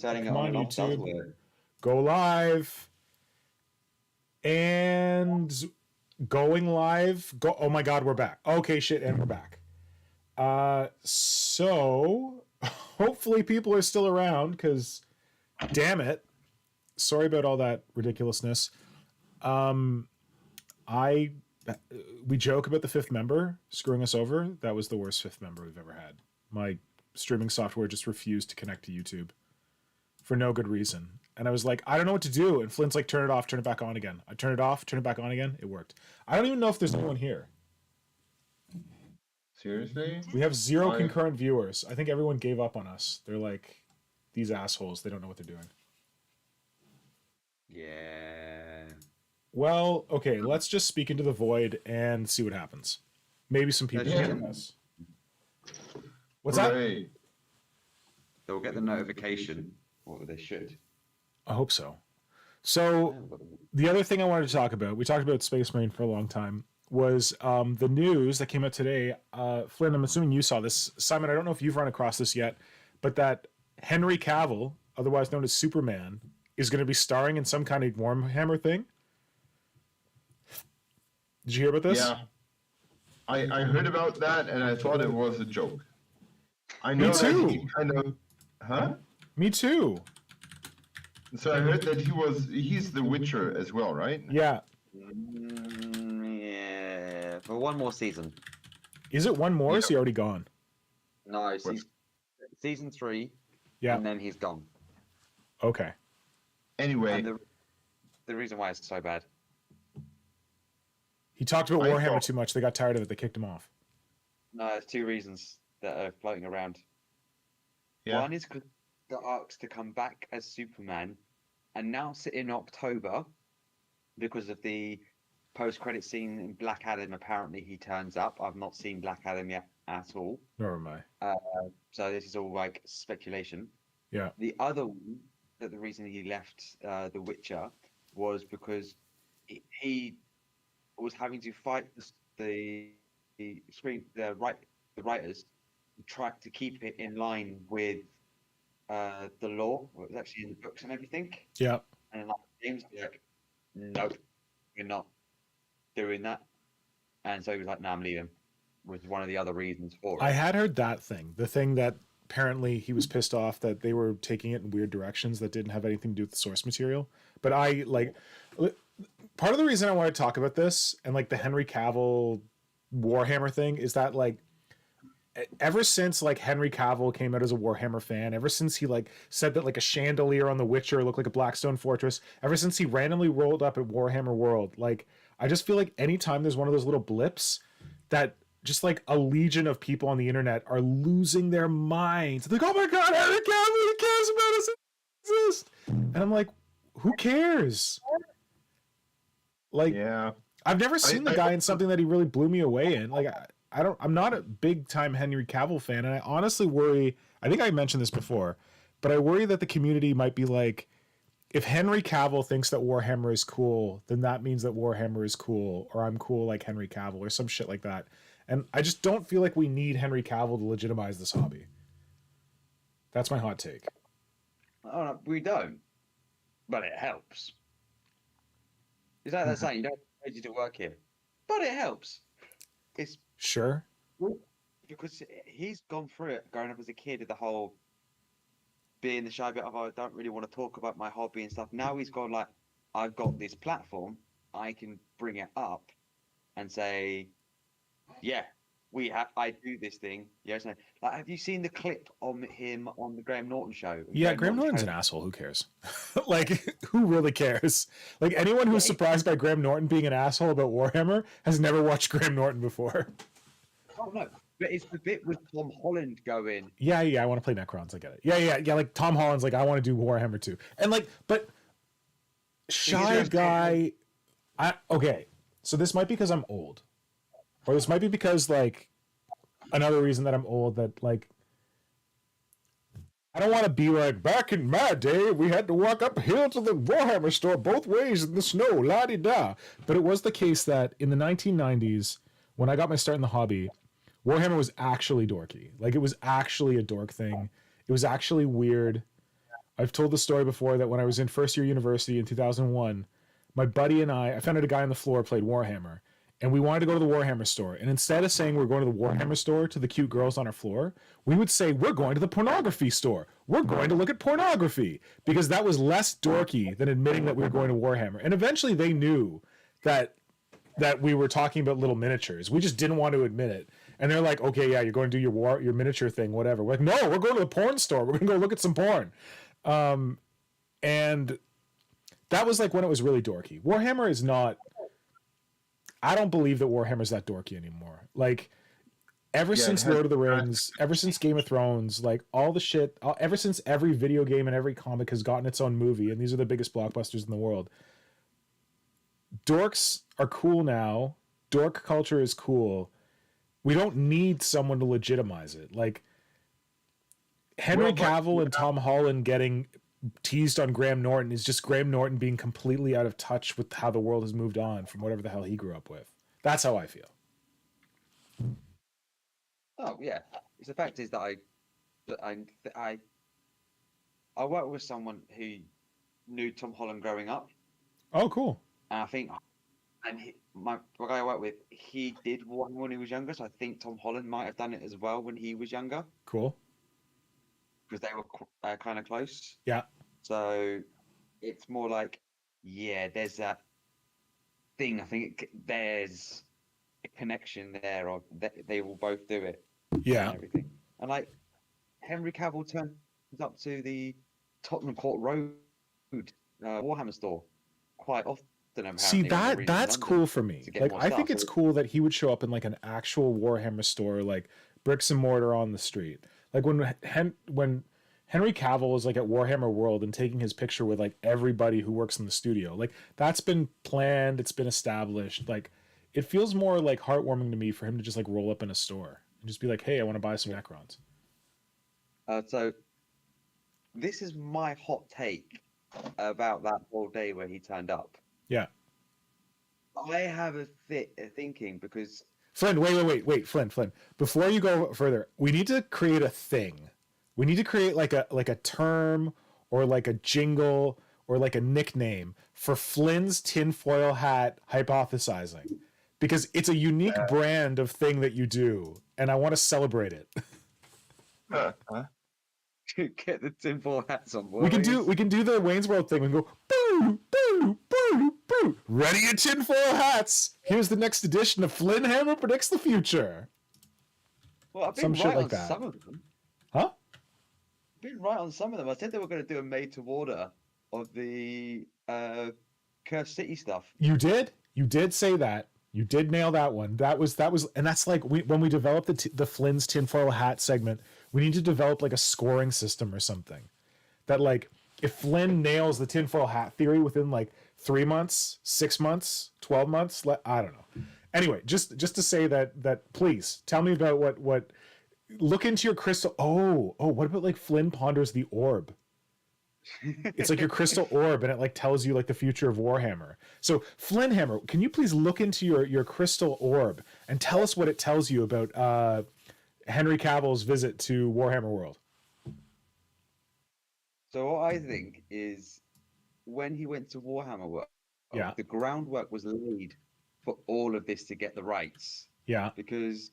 Turning it Come on on, and off does YouTube. work. Go live. And going live. Go. Oh my God, we're back. Okay, shit, and we're back. So hopefully people are still around because, damn it, sorry about all that ridiculousness. We joke about the fifth member screwing us over. That was the worst fifth member we've ever had. My streaming software just refused to connect to YouTube for no good reason. And I was like, I don't know what to do. And Flint's like, turn it off, turn it back on again. I turn it off, turn it back on again. It worked. I don't even know if there's anyone here. Seriously? We have 0 concurrent viewers. I think everyone gave up on us. They're like, these assholes. They don't know what they're doing. Yeah. Well, okay, let's just speak into the void and see what happens. Maybe some people join us. What's that? They'll get the notification, or they should. I hope so. So the other thing I wanted to talk about, we talked about Space Marine for a long time, was the news that came out today. Flynn, I'm assuming you saw this. Simon, I don't know if you've run across this yet, but that Henry Cavil, otherwise known as Superman, is going to be starring in some kind of Warhammer thing. Did you hear about this? Yeah. I heard about that and I thought it was a joke. I know Me too. that he kind of... Huh? Me too. So I heard that he's the Witcher as well, right? Yeah. Yeah, for one more season. Is it one more? Or is he already gone? No, season 3. Yeah. And then he's gone. Okay. Anyway. And the reason why it's so bad. He talked about Warhammer too much. They got tired of it. They kicked him off. No, there's 2 reasons that are floating around. Yeah. One is because the arcs to come back as Superman, announce it in October because of the post-credit scene in Black Adam. Apparently, he turns up. I've not seen Black Adam yet at all. Nor am I. So this is all like speculation. Yeah. The other one, that the reason he left The Witcher was because he was having to fight the writers to try to keep it in line with the law. It was actually in the books and everything. Yeah. And like James was like, nope, you're not doing that. And so he was like, no, I'm leaving. Was one of the other reasons for it. I had heard that thing. The thing that apparently he was pissed off that they were taking it in weird directions that didn't have anything to do with the source material. But I like part of the reason I want to talk about this and like the Henry Cavill Warhammer thing is that like ever since like Henry Cavill came out as a Warhammer fan, ever since he like said that like a chandelier on The Witcher looked like a Blackstone fortress, ever since he randomly rolled up at Warhammer World, like I just feel like anytime there's one of those little blips that just like a legion of people on the internet are losing their minds. They're like, oh my God, Henry Cavill, he cares about us. Exist. And I'm like, who cares? Like, yeah. I've never seen the guy in something that he really blew me away in. Like, I'm not a big time Henry Cavill fan. And I honestly worry, I think I mentioned this before, but I worry that the community might be like, if Henry Cavill thinks that Warhammer is cool, then that means that Warhammer is cool, or I'm cool like Henry Cavill, or some shit like that. And I just don't feel like we need Henry Cavill to legitimize this hobby. That's my hot take. Oh, no, we don't. But it helps. Is that saying you don't need you to work here? But it helps. It's sure. Because he's gone through it growing up as a kid, the whole being the shy bit of I don't really want to talk about my hobby and stuff. Now he's gone like, I've got this platform, I can bring it up and say, yeah, I do this thing. Yes, no. Like, have you seen the clip on him on the Graham Norton show? Yeah, Graham Norton's an asshole. Who cares? Like, who really cares? Like, anyone who's surprised by Graham Norton being an asshole about Warhammer has never watched Graham Norton before. Oh no, but it's the bit with Tom Holland going. Yeah, I want to play Necrons. I get it. Yeah. Like Tom Holland's like, I want to do Warhammer too, and like, but shy guy. Okay, so this might be because I'm old. Or this might be because, like, another reason that I'm old, that, like, I don't want to be like, back in my day, we had to walk uphill to the Warhammer store both ways in the snow, la-di-da. But it was the case that in the 1990s, when I got my start in the hobby, Warhammer was actually dorky. Like, it was actually a dork thing. It was actually weird. I've told the story before that when I was in first year university in 2001, my buddy and I found out a guy on the floor played Warhammer, and we wanted to go to the Warhammer store. And instead of saying we're going to the Warhammer store to the cute girls on our floor, we would say we're going to the pornography store. We're going to look at pornography, because that was less dorky than admitting that we were going to Warhammer. And eventually they knew that we were talking about little miniatures. We just didn't want to admit it. And they're like, okay, yeah, you're going to do your miniature thing, whatever. We're like, no, we're going to the porn store. We're going to go look at some porn. And that was like when it was really dorky. Warhammer is not, I don't believe that Warhammer's that dorky anymore. Like, ever since Lord of the Rings, ever since Game of Thrones, like all the shit, ever since every video game and every comic has gotten its own movie, and these are the biggest blockbusters in the world, dorks are cool now. Dork culture is cool. We don't need someone to legitimize it. Like, Henry Cavill and Tom Holland getting teased on Graham Norton is just Graham Norton being completely out of touch with how the world has moved on from whatever the hell he grew up with. That's how I feel. Oh yeah, the fact is that I worked with someone who knew Tom Holland growing up. Oh, cool. And I think, the guy I worked with, he did one when he was younger, so I think Tom Holland might have done it as well when he was younger. Cool. Because they were kind of close. Yeah. So it's more like, yeah, there's that thing. I think there's a connection there, or they will both do it. Yeah. And everything. And like, Henry Cavill turns up to the Tottenham Court Road Warhammer store quite often. See, that's cool for me. Like, I think it's cool that he would show up in like an actual Warhammer store, like bricks and mortar on the street. Like when Henry Cavill is like at Warhammer World and taking his picture with like everybody who works in the studio, like that's been planned, it's been established. Like, it feels more like heartwarming to me for him to just like roll up in a store and just be like, hey, I want to buy some Necrons. So this is my hot take about that whole day where he turned up. Yeah. I have a thinking because Flynn, wait, Flynn. Before you go further, we need to create a thing. We need to create like a term or like a jingle or like a nickname for Flynn's tinfoil hat hypothesizing, because it's a unique brand of thing that you do, and I want to celebrate it. Get the tinfoil hats on. Boys. We can do the Wayne's World thing and go boo boo boo boo. Ready your tinfoil hats. Here's the next edition of Flynnhammer predicts the future. Well, I've been some right shit like on that. some of them. Huh? I've been right on some of them. I said they were going to do a made to order of the Cursed City stuff. You did say that. You did nail that one. That was, and that's like when we developed the Flynn's tinfoil hat segment, we need to develop like a scoring system or something. That like, if Flynn nails the tinfoil hat theory within like 3 months, 6 months, 12 months, I don't know. Anyway, just to say that please tell me about what look into your crystal. Oh, what about like Flynn ponders the orb? It's like your crystal orb, and it like tells you like the future of Warhammer. So Flynnhammer, can you please look into your crystal orb and tell us what it tells you about Henry Cavill's visit to Warhammer World? So what I think is, when he went to Warhammer World, the groundwork was laid for all of this to get the rights. Yeah. Because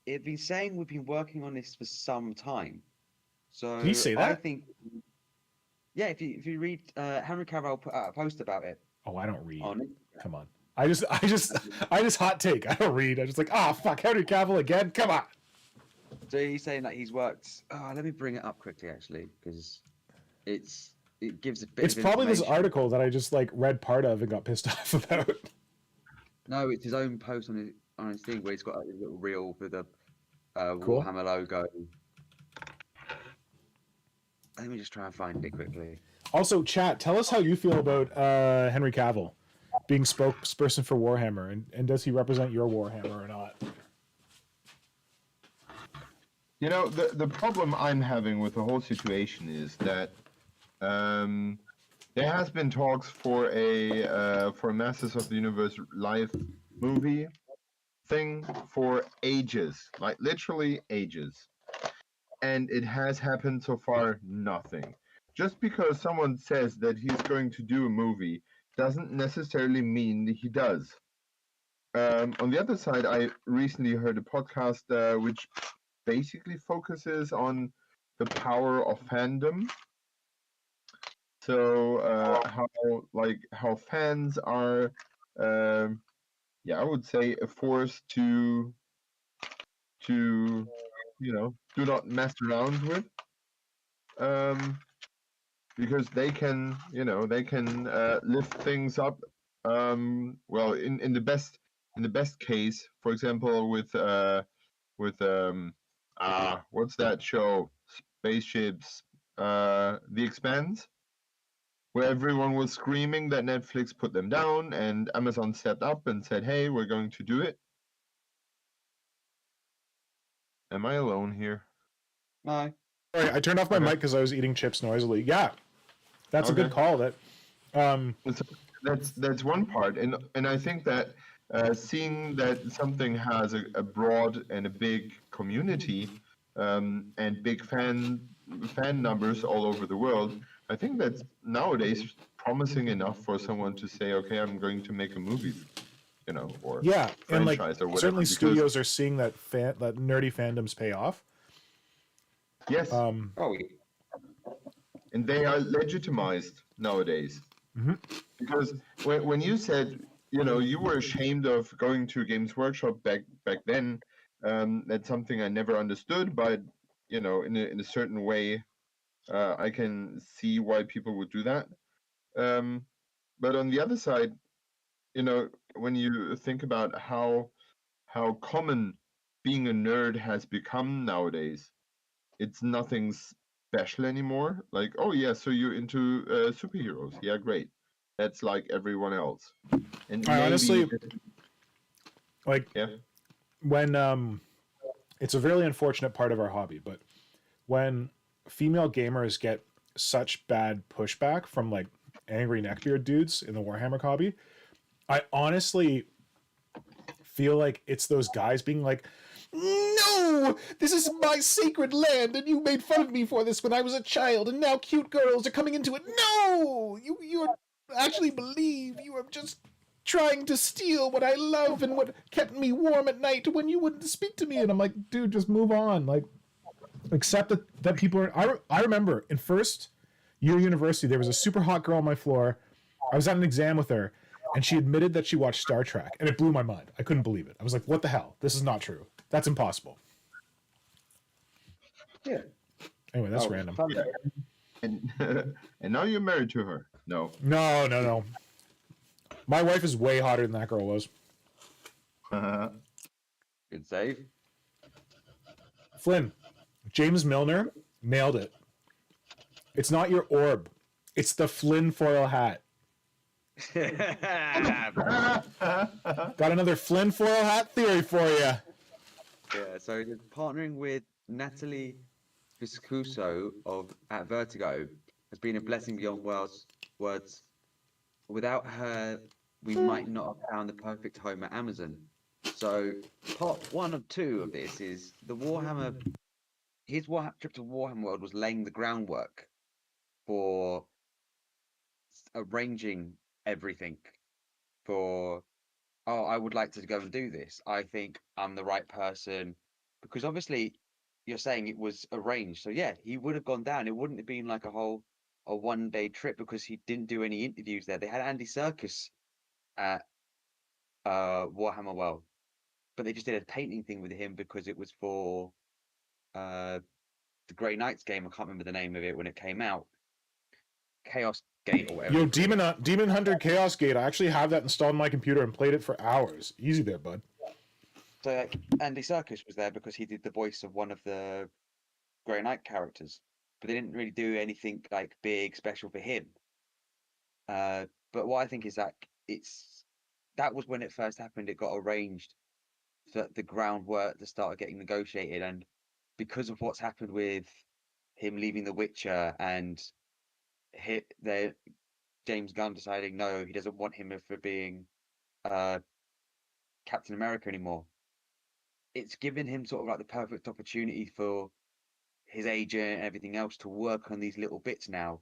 it'd been saying we've been working on this for some time. So did he say that? I think, yeah, if you read Henry Cavil put out a post about it. Oh, I don't read. On it. Come on. I just hot take. I don't read. I just like, fuck, Henry Cavill again. Come on. So he's saying that he's worked. Let me bring it up quickly, actually, because it gives a bit. It's probably this article that I just like read part of and got pissed off about. No, it's his own post on his thing where he's got a little reel with the cool. Warhammer logo. Let me just try and find it quickly. Also, chat, tell us how you feel about Henry Cavill being spokesperson for Warhammer, and does he represent your Warhammer or not? You know, the problem I'm having with the whole situation is that there has been talks for a Masters of the Universe live movie thing for ages, like literally ages. And it has happened so far nothing. just because someone says that he's going to do a movie doesn't necessarily mean that he does. On the other side, I recently heard a podcast which basically focuses on the power of fandom. So how fans are, I would say a force to do not mess around with, because they can lift things up. Well, in the best case, for example, with what's that show? Spaceships, The Expanse, where everyone was screaming that Netflix put them down, and Amazon stepped up and said, "Hey, we're going to do it." Am I alone here? No. Sorry, I turned off my Okay. mic because I was eating chips noisily. Yeah, that's a good Okay. call. That So that's one part, and I think that seeing that something has a broad and a big community, and big fan numbers all over the world, I think that's nowadays promising enough for someone to say, okay, I'm going to make a movie, or yeah, and like franchise or whatever. certainly Because studios are seeing that that nerdy fandoms pay off. yes, Oh, and they are legitimized nowadays. Mhm. Because when you said, you were ashamed of going to Games Workshop back then, that's something I never understood, but in a certain way, I can see why people would do that. But on the other side, when you think about how common being a nerd has become nowadays, it's nothing special anymore. Like, oh yeah, so you're into superheroes? Yeah, great. That's like everyone else. And I maybe, honestly like yeah, when it's a really unfortunate part of our hobby, but when female gamers get such bad pushback from like angry neckbeard dudes in the Warhammer hobby, I honestly feel like it's those guys being like, "No, this is my sacred land, and you made fun of me for this when I was a child, and now cute girls are coming into it. No, you actually believe you are just trying to steal what I love and what kept me warm at night when you wouldn't speak to me." And I'm like, dude, just move on. Like, accept that people are. I remember in first year university, there was a super hot girl on my floor. I was at an exam with her, and she admitted that she watched Star Trek, and it blew my mind. I couldn't believe it. I was like, what the hell? This is not true. That's impossible. yeah. Anyway, that's Oh, random. fun. Yeah. and and now you're married to her. No. No. My wife is way hotter than that girl was. Good save. Flynn, James Milner nailed it. It's not your orb. It's the Flynn foil hat. Yeah, Got another Flynn foil hat theory for you. so partnering with Natalie Viscuso at Vertigo has been a blessing beyond words. Without her, we might not have found the perfect home at Amazon. So part 1 of 2 of this is the Warhammer. His trip to Warhammer World was laying the groundwork for arranging everything for, oh, I would like to go and do this. I think I'm the right person, because obviously you're saying it was arranged. So yeah, he would have gone down. It wouldn't have been like a 1-day trip, because he didn't do any interviews there. They had Andy Serkis at Warhammer World, but they just did a painting thing with him because it was for the Grey Knights game. I can't remember the name of it when it came out. Chaos Gate or whatever. Yo, Demon Hunter Chaos Gate. I actually have that installed on my computer and played it for hours. Easy there, bud. So like, Andy Serkis was there because he did the voice of one of the Grey Knight characters, but they didn't really do anything like big special for him. But what I think is that that was when it first happened. It got arranged, that the groundwork to start getting negotiated, and because of what's happened with him leaving The Witcher and the James Gunn deciding no, he doesn't want him for being Captain America anymore. It's given him sort of like the perfect opportunity for his agent and everything else to work on these little bits now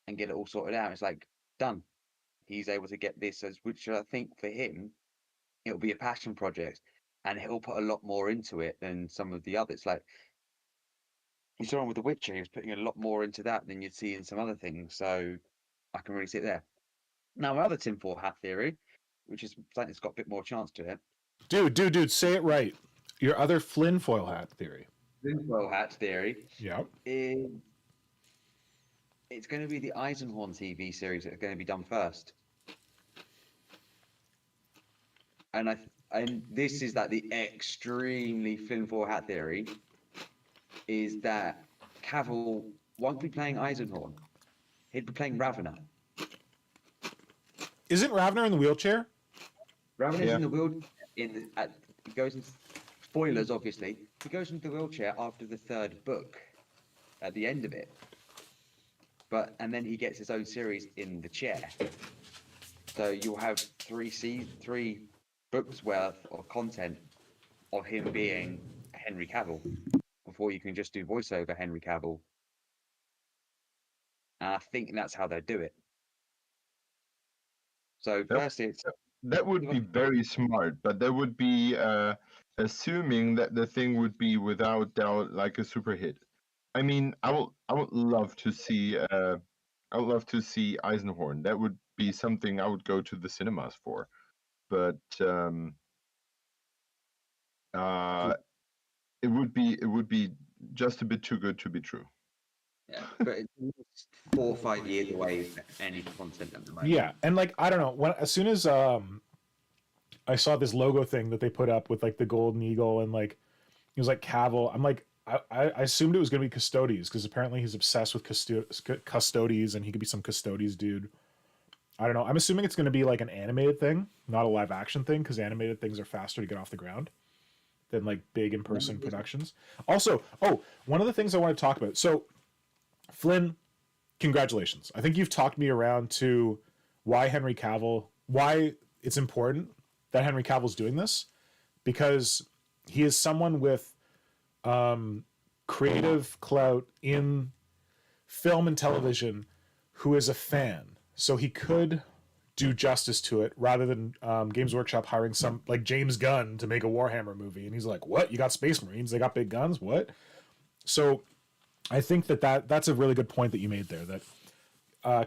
and get it all sorted out. It's like done. He's able to get this as, which I think for him, it'll be a passion project, and he'll put a lot more into it than some of the others. Like you saw him with The Witcher, he was putting a lot more into that than you'd see in some other things. So I can really see it there. Now, my other tinfoil hat theory, which is something that's got a bit more chance to it. Dude, say it right. Your other Flynn foil hat theory. Tinfoil hat theory Yeah. is it's going to be the Eisenhorn TV series that's going to be done first. And this is like the extremely tinfoil hat theory, is that Cavill won't be playing Eisenhorn. He'd be playing Ravener. Isn't Ravner in the wheelchair? Ravener's in the wheelchair. He goes into spoilers, obviously. He goes into the wheelchair after the third book, at the end of it. And then he gets his own series in the chair. So you'll have three books worth of content of him being Henry Cavill before you can just do voiceover Henry Cavill. And I think that's how they do it. So first that would be very smart, but that would be assuming that the thing would be without doubt like a super hit. I mean, I would love to see Eisenhorn. That would be something I would go to the cinemas for. But it would be just a bit too good to be true. Yeah, but it's 4 or 5 years away from any content at the moment. Yeah, and like I don't know, as soon as I saw this logo thing that they put up with like the golden eagle and like it was like Cavill, I'm like I assumed it was gonna be Custodes because apparently he's obsessed with Custodes and he could be some Custodes dude. I don't know. I'm assuming it's gonna be like an animated thing, not a live action thing, because animated things are faster to get off the ground than like big in person productions. Also, one of the things I want to talk about. So Flynn, congratulations. I think you've talked me around to why it's important that Henry Cavill's doing this, because he is someone with creative clout in film and television who is a fan. So he could do justice to it rather than Games Workshop hiring some like James Gunn to make a Warhammer movie. And he's like, what? You got Space Marines? They got big guns? What? So I think that's a really good point that you made there, that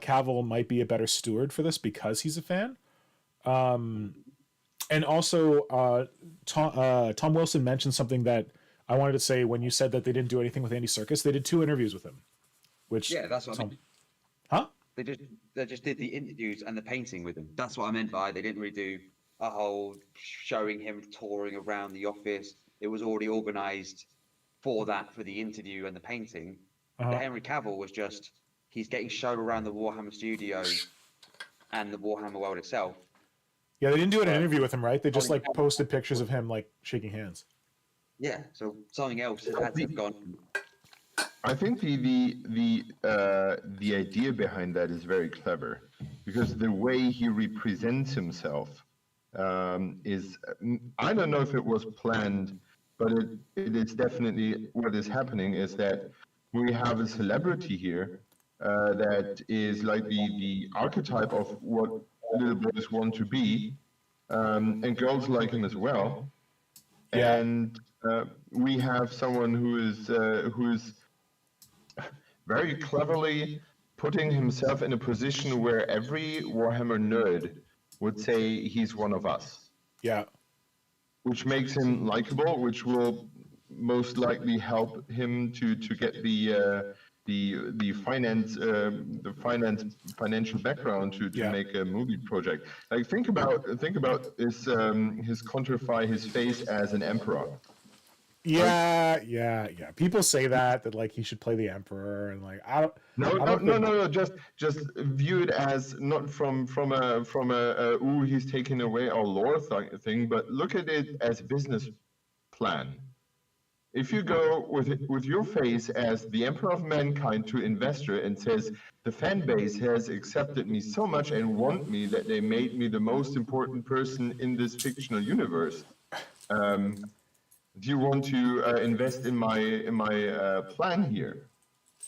Cavill might be a better steward for this because he's a fan. And also, Tom Wilson mentioned something that I wanted to say when you said that they didn't do anything with Andy Serkis. They did 2 interviews with him. Which that's what I mean. Huh? They just did the interviews and the painting with him. That's what I meant by they didn't really do a whole showing him touring around the office. It was already organised for the interview and the painting. The Henry Cavill was just he's getting shown around the Warhammer studio and the Warhammer world itself. Yeah, they didn't do an interview with him, right? They just like posted pictures of him like shaking hands. Yeah, so something else had to have gone. I think the idea behind that is very clever, because the way he represents himself is, I don't know if it was planned, but it is definitely what is happening, is that we have a celebrity here that is like the archetype of what little boys want to be, and girls like him as well. Yeah. And we have someone who is very cleverly putting himself in a position where every Warhammer nerd would say he's one of us. Yeah. Which makes him likable, which will most likely help him to get the financial background to make a movie project. Like think about his contrify his face as an emperor. Yeah. People say that like he should play the Emperor, and like I don't. No. Just view it as not from a ooh, he's taking away our lore thing, but look at it as a business plan. If you go with your face as the Emperor of Mankind to investor and says the fan base has accepted me so much and want me that they made me the most important person in this fictional universe. Do you want to invest in my plan here?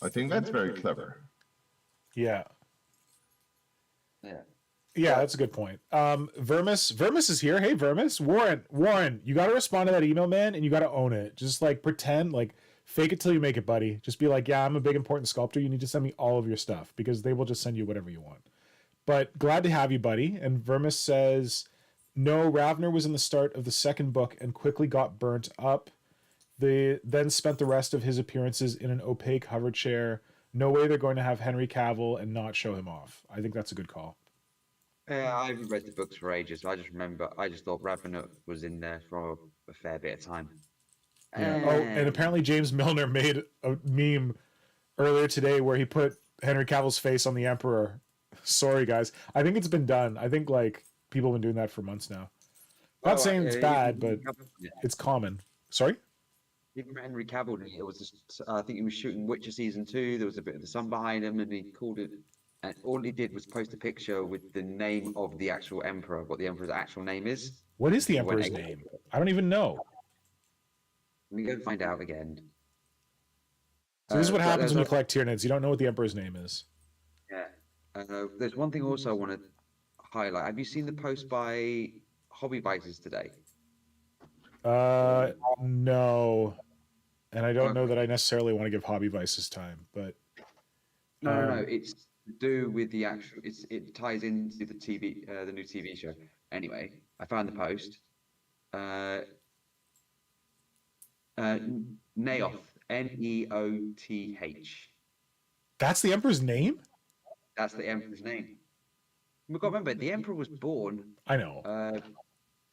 I think that's very clever. Yeah. Yeah. Yeah, that's a good point. Vermis is here. Hey, Vermis. Warren, you got to respond to that email, man, and you got to own it. Just like pretend, like fake it till you make it, buddy. Just be like, yeah, I'm a big important sculptor. You need to send me all of your stuff because they will just send you whatever you want. But glad to have you, buddy. And Vermis says, no, Ravner was in the start of the second book and quickly got burnt up. They then spent the rest of his appearances in an opaque hover chair. No way they're going to have Henry Cavill and not show him off. I think that's a good call. Yeah, I haven't read the books for ages. I just thought Ravenant was in there for a fair bit of time. Yeah. Oh, and apparently James Milner made a meme earlier today where he put Henry Cavill's face on the Emperor. Sorry, guys. I think it's been done. I think like people have been doing that for months now. Not saying it's bad, but it's common. Sorry? Even Henry Cavill, it was just, I think he was shooting Witcher season 2. There was a bit of the sun behind him, and he called it. And all he did was post a picture with the name of the actual emperor, what the emperor's actual name is. What is the emperor's name? I don't even know. Let me go find out again. So this is what happens when you collect Tyranids. You don't know what the emperor's name is. Yeah. There's one thing also I want to highlight. Have you seen the post by Hobby Biters today? No. And I don't know that I necessarily want to give Hobby Vices time, but No. It's to do with the actual. It ties into the TV, the new TV show. Anyway, I found the post. Neoth, Neoth. That's the emperor's name? That's the emperor's name. We've got to remember, the emperor was born. I know.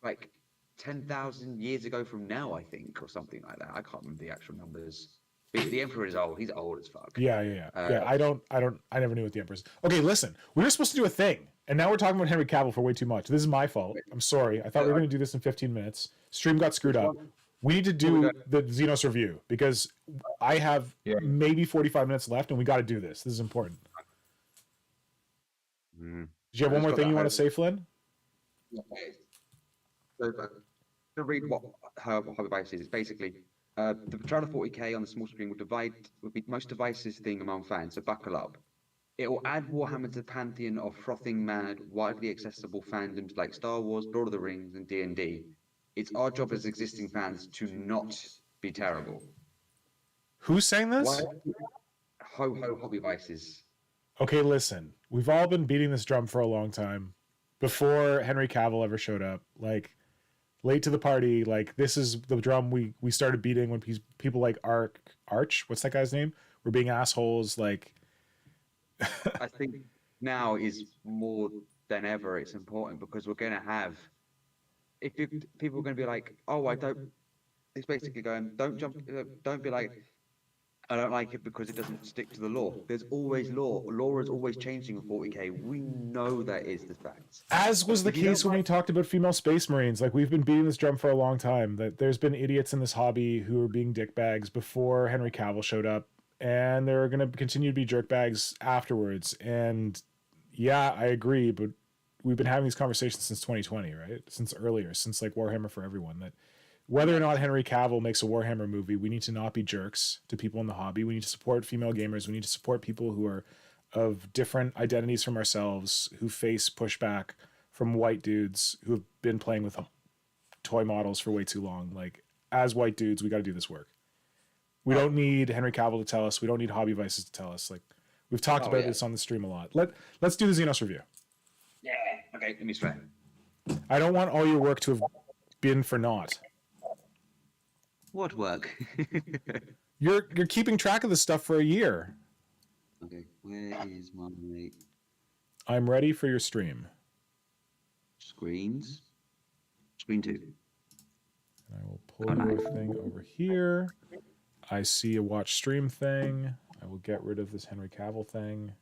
Like 10,000 years ago from now, I think, or something like that. I can't remember the actual numbers. But the emperor is old. He's old as fuck. Yeah. I never knew what the emperor's. Okay, listen. We were supposed to do a thing, and now we're talking about Henry Cavill for way too much. This is my fault. I'm sorry. I thought we were going to do this in 15 minutes. Stream got screwed up. We need to do the Xenos review because I have maybe 45 minutes left, and we got to do this. This is important. Do you have one more thing you want to say, Flynn? So, to read what Hobby Biters is, it's basically the Patrol of 40k on the small screen would be most divisive thing among fans, so buckle up. It will add Warhammer to the pantheon of frothing mad, widely accessible fandoms like Star Wars, Lord of the Rings, and D&D. It's our job as existing fans to not be terrible. Who's saying this? Ho Hobby Vices. Okay, listen. We've all been beating this drum for a long time. Before Henry Cavill ever showed up, like late to the party, like this is the drum we started beating when people like Arch, what's that guy's name? Were being assholes. Like, I think now is more than ever. It's important because we're going to have. People are going to be like, oh, I don't. It's basically going, don't be like, I don't like it because it doesn't stick to the law. There's always law. Law is always changing in 40k. We know that is the fact. As was the case when we talked about female space marines. Like, we've been beating this drum for a long time. That there's been idiots in this hobby who were being dickbags before Henry Cavill showed up, and there are going to continue to be jerkbags afterwards. And yeah, I agree, but we've been having these conversations since 2020, right? Since like Warhammer for Everyone, that whether or not Henry Cavill makes a Warhammer movie, we need to not be jerks to people in the hobby. We need to support female gamers. We need to support people who are of different identities from ourselves, who face pushback from white dudes who have been playing with toy models for way too long. Like, as white dudes, we got to do this work. We don't need Henry Cavill to tell us. We don't need Hobby Vices to tell us. Like, we've talked about this on the stream a lot. Let's do the Xenos review. Yeah. Okay. Let me try. I don't want all your work to have been for naught. What work? You're keeping track of this stuff for a year. Okay, where is my I'm ready for your stream. Screens? Screen 2. And I will pull your thing over here. I see a watch stream thing. I will get rid of this Henry Cavill thing.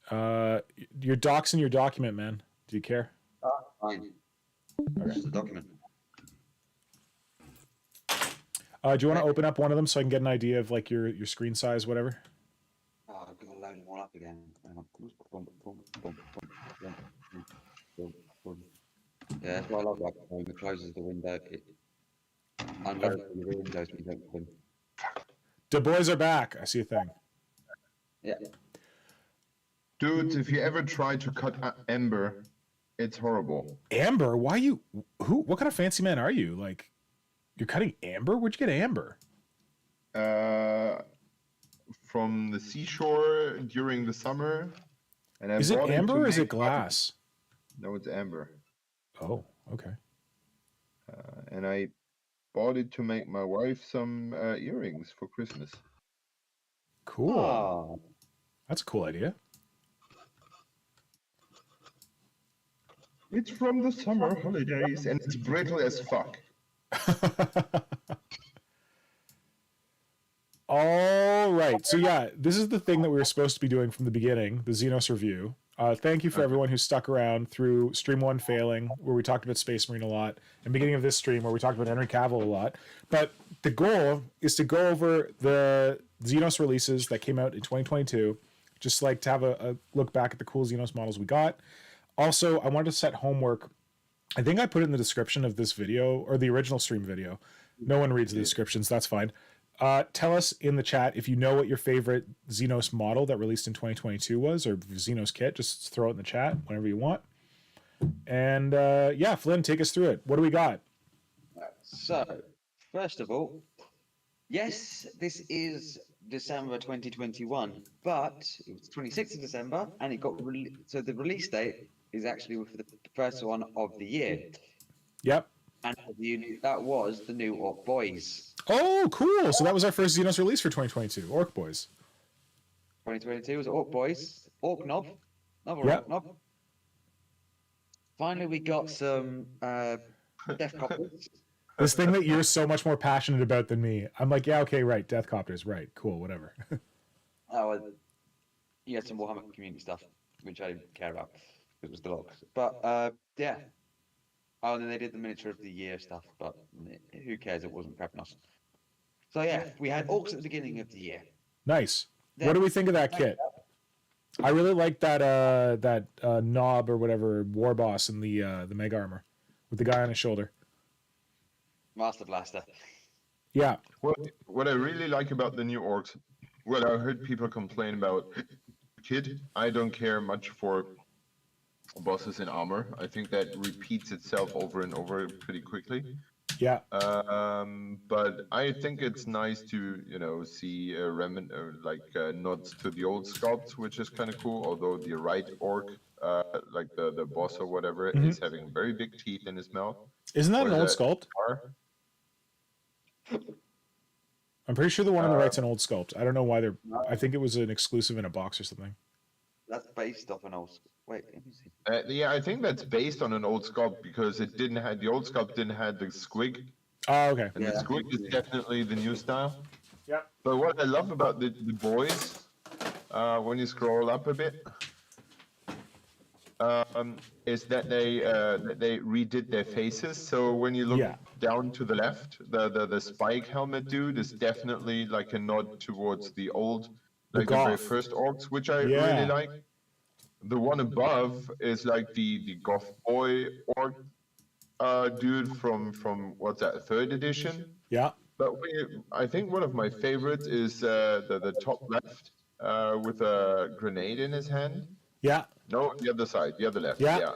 Your doc's in your document, man. Do you care? Fine. Okay. Just a document. Do you want to open up one of them so I can get an idea of like your screen size, whatever? Oh, I've got to load them all up again. Yeah, that's why I love that. When it closes the window, I'm going through the windows. The boys are back. I see a thing. Yeah. Dudes, if you ever try to cut Ember, it's horrible. Amber? Why you? Who? What kind of fancy man are you? Like, you're cutting amber? Where'd you get amber? From the seashore during the summer, and I Is it bought amber to or is it make glass? No, it's amber. Oh, okay. And I bought it to make my wife some earrings for Christmas. Cool. Oh. That's a cool idea. It's from the summer holidays, and it's brittle as fuck. All right. So yeah, this is the thing that we were supposed to be doing from the beginning, the Xenos review. Thank you for everyone who stuck around through stream 1 failing, where we talked about Space Marine a lot, and beginning of this stream where we talked about Henry Cavil a lot. But the goal is to go over the Xenos releases that came out in 2022, just like to have a look back at the cool Xenos models we got. Also, I wanted to set homework. I think I put it in the description of this video, or the original stream video. No one reads the descriptions, that's fine. Tell us in the chat if you know what your favorite Xenos model that released in 2022 was, or Xenos kit. Just throw it in the chat whenever you want. And yeah, Flynn, take us through it. What do we got? So, first of all, yes, this is December 2021, but it was 26th of December, and it got so the release date is actually for the first one of the year. Yep. And that was the new Orc Boys. Oh, cool. So that was our first Xenos release for 2022, Orc Boys. 2022 was Orc Boys, Orc Knob, another Yep. Orc Knob. Finally, we got some Death Coppers. This thing that you're so much more passionate about than me. I'm like, yeah, okay, right, Death Copters, right, cool, whatever. You had some Warhammer community stuff, which I didn't care about. It was the logs. But yeah. Oh, and then they did the miniature of the year stuff, but who cares? It wasn't Krapnos. So yeah, we had Orcs at the beginning of the year. Nice. What do we think of that kit? I really like that knob or whatever war boss in the Mega Armor with the guy on his shoulder. Master Blaster. Yeah. What I really like about the new Orcs, well, I heard people complain about kit. I don't care much for bosses in armor. I think that repeats itself over and over pretty quickly. Yeah. But I think it's nice to, see nods to the old sculpts, which is kind of cool. Although the right orc, like the boss or whatever, is having very big teeth in his mouth. Isn't that an old sculpt? I'm pretty sure the one on the right's an old sculpt. I don't know why they're. I think it was an exclusive in a box or something. That's based off an old. Wait, let me see. Yeah, I think that's based on an old sculpt because it didn't have the old sculpt didn't have the squig. Oh, okay. And the squig is definitely the new style. Yeah. But what I love about the boys, when you scroll up a bit, is that they redid their faces. So when you look down to the left, the spike helmet dude is definitely like a nod towards the old, like the very first orcs, which I really like. The one above is like the goth boy orc dude from what's that, 3rd edition? Yeah. But I think one of my favorites is the top left with a grenade in his hand. Yeah. No, the other side, the other left. Yeah.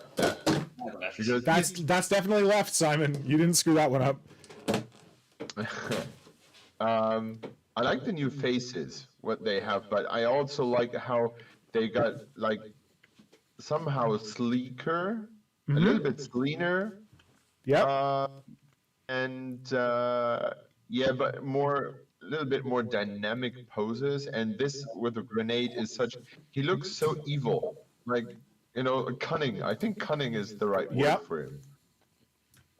Because that's definitely left, Simon. You didn't screw that one up. I like the new faces, what they have, but I also like how they got like somehow sleeker, a little bit leaner. Yeah. But a little bit more dynamic poses. And this with a grenade is he looks so evil, like, cunning. I think cunning is the right word for him.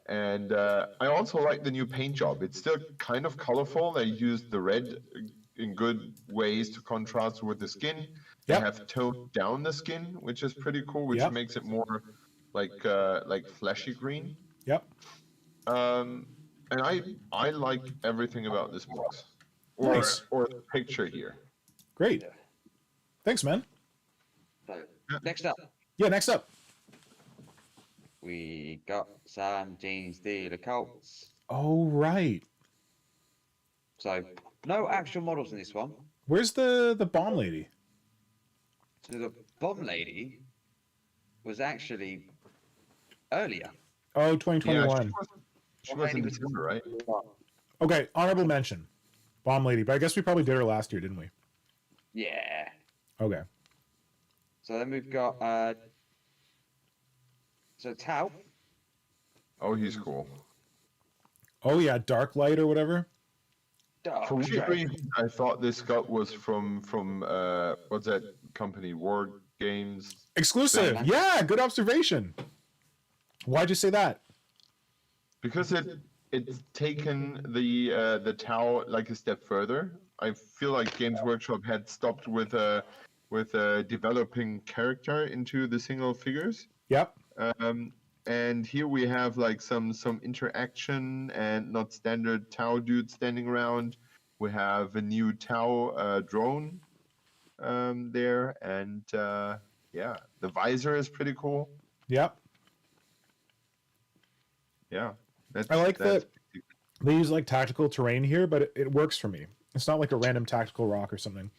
And I also like the new paint job. It's still kind of colorful. They used the red in good ways to contrast with the skin. They have toned down the skin, which is pretty cool, which makes it more like fleshy green. Yep. And I like everything about this box. Or the picture here. Great. Thanks, man. So, next up. Yeah, next up. We got some Gene Stealer Colts. Oh, right. So no actual models in this one. Where's the bomb lady? So the bomb lady was actually earlier. Oh, Yeah, 2021. she was in December, right? Okay, honorable mention. Bomb lady. But I guess we probably did her last year, didn't we? Yeah. Okay. So then we've got so Tau. Oh, he's cool. Oh yeah, Dark Light or whatever. For weird reason, I thought this gut was from what's that company? War Games. Exclusive. Same. Yeah, good observation. Why'd you say that? Because it's taken the Tau like a step further. I feel like Games Workshop had stopped with developing character into the single figures. Yep. And here we have like some interaction and not standard Tau dude standing around. We have a new Tau drone there, and yeah, the visor is pretty cool. Yep. Yeah, I like that they use like tactical terrain here, but it works for me. It's not like a random tactical rock or something.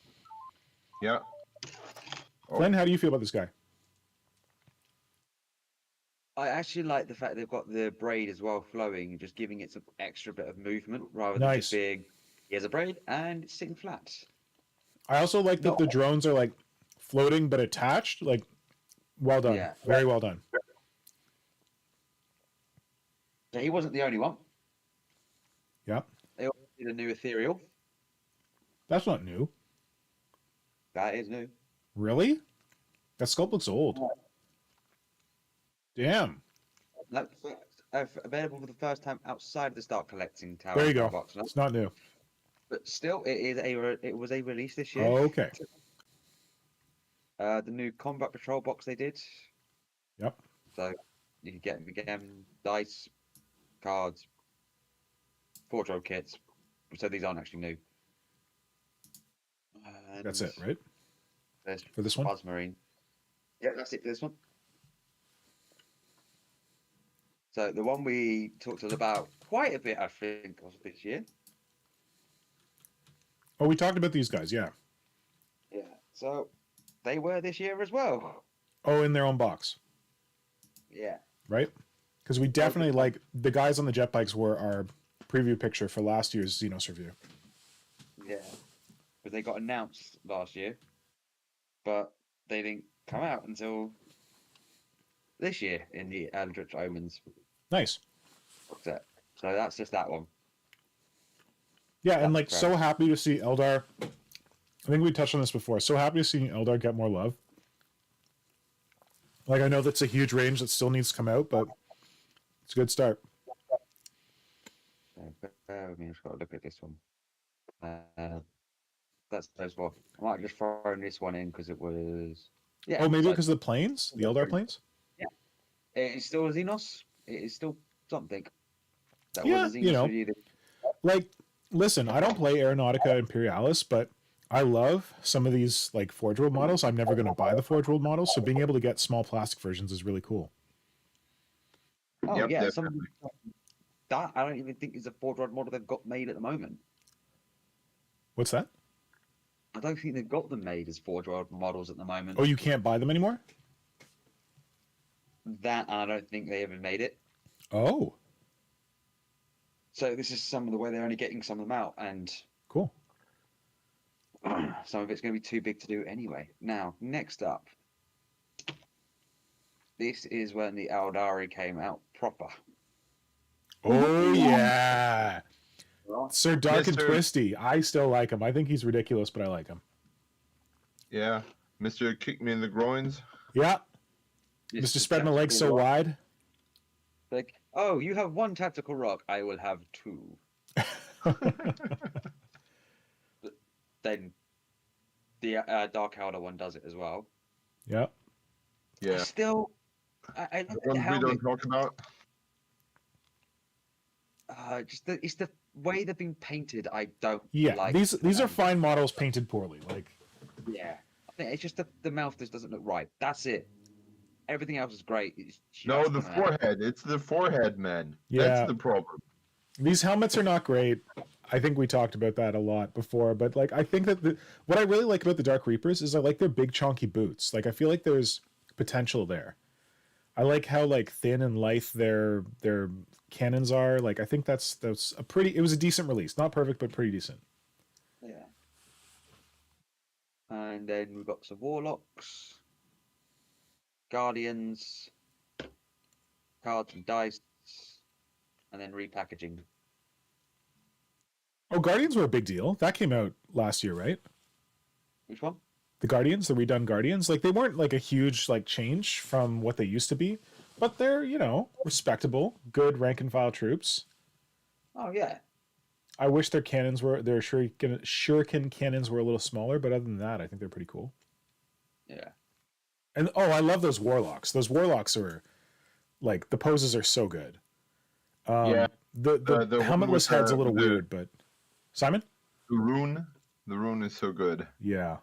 Yeah. Oh. Flynn, how do you feel about this guy? I actually like the fact they've got the braid as well flowing, just giving it some extra bit of movement rather than just being, here's a braid and it's sitting flat. I also like that the drones are like floating but attached. Like, well done. Yeah. Very well done. So he wasn't the only one. Yep. They also did a new ethereal. That's not new. That is new. Really? That sculpt looks old. Damn. That's available for the first time outside of the Start Collecting Tower. There you go. Box, it's not new. But still, it was a release this year. Oh, okay. The new Combat Patrol box they did. Yep. So you can get them again, dice, cards, wardrobe kits. So these aren't actually new. And That's it, right? There's For this one? Marine. Yeah, that's it for this one. So the one we talked about quite a bit, I think, was this year. Oh, we talked about these guys, yeah. Yeah. So they were this year as well. Oh, in their own box. Yeah. Right? Because we definitely like the guys on the jet bikes were our preview picture for last year's Xenos review. Yeah. But they got announced last year, but they didn't come out until this year in the Eldritch Omens Nice. set. So that's just that one. Yeah, and like so happy to see Eldar. I think we touched on this before. So happy to see Eldar get more love. Like I know that's a huge range that still needs to come out, but it's a good start. Bear with me, I've just got to look at this one. That's as well. I might have just thrown this one in because it was. Yeah. Oh, maybe because of the planes, the Eldar planes. Yeah, it's still a Xenos. It is still something. That Yeah, was a Xenos you know, review that- like listen, I don't play Aeronautica Imperialis, but I love some of these like Forge World models. I'm never going to buy the Forge World models, so being able to get small plastic versions is really cool. Oh Yep, yeah, definitely. that I don't even think is a Ford Rod model they've got made at the moment. What's that? I don't think they've got them made as Ford Rod models at the moment. Oh, you can't buy them anymore? That I don't think they ever made it. Oh, So this is some of the way they're only getting some of them out, and cool. some of it's going to be too big to do anyway. Now, next up, this is when the Eldari came out proper. Oh yeah. Sir Dark and Mr. Twisty. I still like him. I think he's ridiculous, but I like him. Yeah, Mr. Kick Me in the Groins. Yeah. Mr. Spread my legs so wide. Like, oh, you have one tactical rock. I will have two. Then the Dark Elder one does it as well. Yeah. Yeah. Still, I The look at ones the we helmet. don't talk about. It's the way they've been painted. I don't. Yeah. like. These are fine models painted poorly. Like Yeah, I think it's just the mouth just doesn't look right. That's it. Everything else is great. It's No, just the mouth. forehead. It's the forehead, man. Yeah. That's the problem. these helmets are not great. I think we talked about that a lot before, but like I think that what I really like about the Dark Reapers is I like their big chonky boots. Like I feel like there's potential there. I like how like thin and lithe their cannons are. Like I think that's a pretty. It was a decent release, not perfect, but pretty decent. Yeah. And then we've got some Warlocks, Guardians, cards and dice, and then repackaging. Oh, Guardians were a big deal. That came out last year, right? Which one? The Guardians, the redone Guardians, like they weren't like a huge like change from what they used to be, but they're, you know, respectable, good rank and file troops. Oh yeah. I wish their shuriken cannons were a little smaller, but other than that, I think they're pretty cool. Yeah. And oh, I love those warlocks. Those warlocks are like the poses are so good. Yeah. The one helmetless with, head's a little the- weird, but Simon? The rune is so good. Yeah.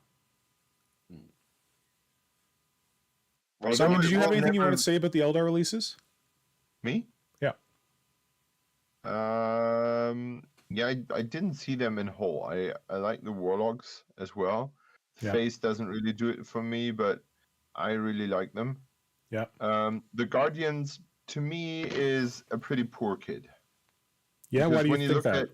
Although Simon, did it you have will anything you never- want to say about the Eldar releases? Me? Yeah. Yeah, I didn't see them in whole. I like the Warlocks as well. Yeah. Face doesn't really do it for me, but I really like them. Yeah. The Guardians to me is a pretty poor kid. Yeah, Because why do you when think look that? at-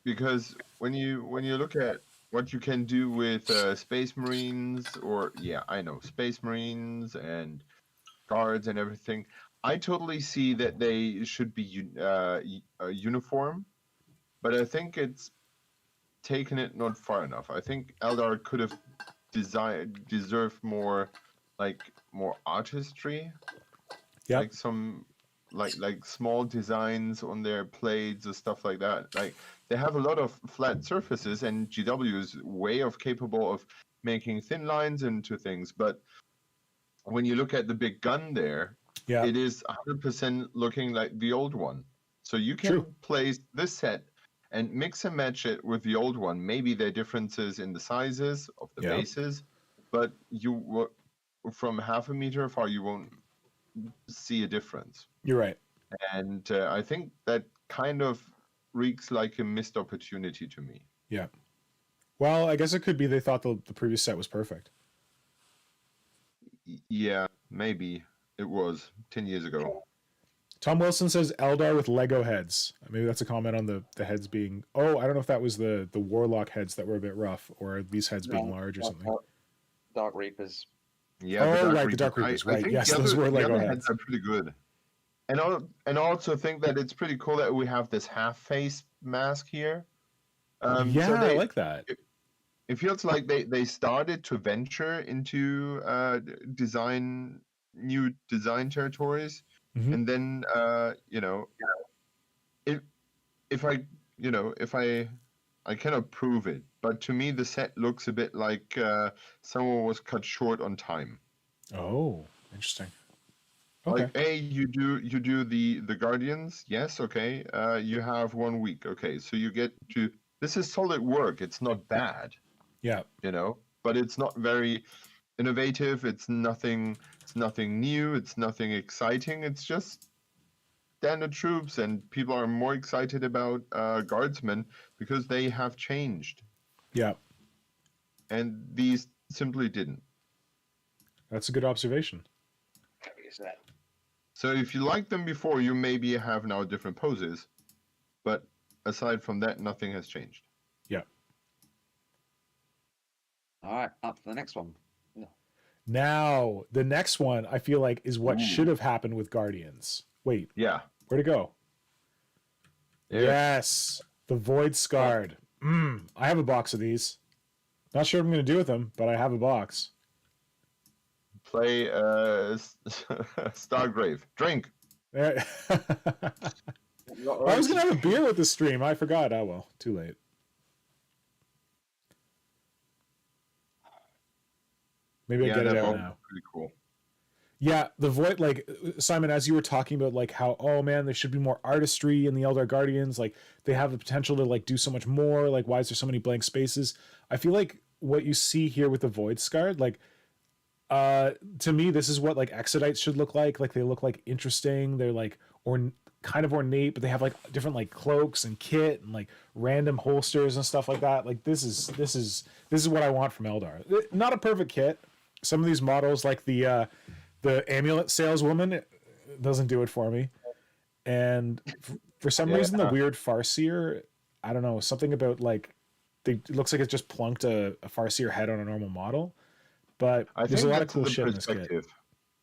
because when you look at what you can do with Space Marines, or yeah, I know Space Marines and guards and everything, I totally see that they should be uniform, but I think it's taken it not far enough. I think Eldar could have deserved more, like more artistry, Yep. like some like small designs on their plates or stuff like that. Like they have a lot of flat surfaces, and GW is way of capable of making thin lines into things. But when you look at the big gun there, Yeah. it is 100% looking like the old one. So you can True. place this set and mix and match it with the old one. Maybe there are differences in the sizes of the Yeah. bases, but from half a meter far, you won't see a difference. You're right. And I think that kind of reeks like a missed opportunity to me. Yeah. Well, I guess it could be they thought the previous set was perfect. Yeah, maybe it was 10 years ago. Tom Wilson says Eldar with Lego heads. Maybe that's a comment on the heads being. Oh, I don't know if that was the Warlock heads that were a bit rough, or these heads being large or something. Dark Reapers. Yeah, Oh, the right, the Dark Reapers, I right. think Yes, the those other- were the Lego other heads. are pretty good. And I also think that it's pretty cool that we have this half face mask here. Yeah, so I like that. It feels like they started to venture into new design territories, Mhm. and then if I cannot prove it, but to me the set looks a bit like someone was cut short on time. Oh, interesting. Okay. Like, hey, you do the Guardians, yes, okay. You have 1 week, okay. So you get to, this is solid work. It's not bad, Yeah. but it's not very innovative. It's nothing new. It's nothing exciting. It's just standard troops, and people are more excited about guardsmen because they have changed, Yeah. and these simply didn't. That's a good observation. Is that? So if you liked them before, you maybe have now different poses, but aside from that, nothing has changed. Yeah. All right, up to the next one. Now, the next one I feel like is what Ooh. should have happened with Guardians. Wait, Yeah. where'd it go? Yeah. Yes, the Void Scarred. I have a box of these. Not sure what I'm going to do with them, but I have a box. Play Stargrave. Drink. I was going to have a beer with the stream. I forgot. Oh, well, too late. Maybe I'll get it that out box now. is pretty cool. Yeah, the Void, like, Simon, as you were talking about, like, how, oh man, there should be more artistry in the Eldar Guardians. Like, they have the potential to, like, do so much more. Like, why is there so many blank spaces? I feel like what you see here with the Void Scarred, like, to me, this is what, like, Exodites should look like. Like, they look, like, interesting. They're, like, kind of ornate, but they have like different like cloaks and kit and like random holsters and stuff like that. Like this is what I want from Eldar. Not a perfect kit. Some of these models, like the amulet saleswoman, it doesn't do it for me. And for some reason, the weird Farseer, I don't know, something about like it looks like it's just plunked a Farseer head on a normal model. But there's a lot of cool shit in this kit.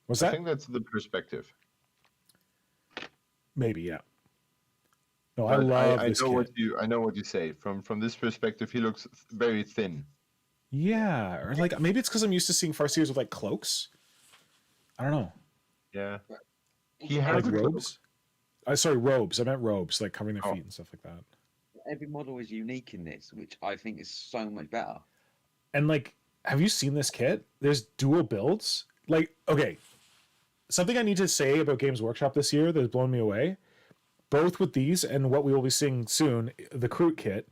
What's that? I think that's the perspective. Maybe, yeah. No, But I love I this know kit. I know what you say. From this perspective, he looks very thin. Yeah, or like maybe it's because I'm used to seeing Farseers with like cloaks. I don't know. Yeah. He has Like a robes. Sorry, robes. I meant robes, like covering their Oh. feet and stuff like that. Every model is unique in this, which I think is so much better. And like, have you seen this kit? There's dual builds. Like, okay, something I need to say about Games Workshop this year that has blown me away, both with these and what we will be seeing soon, the Kroot kit,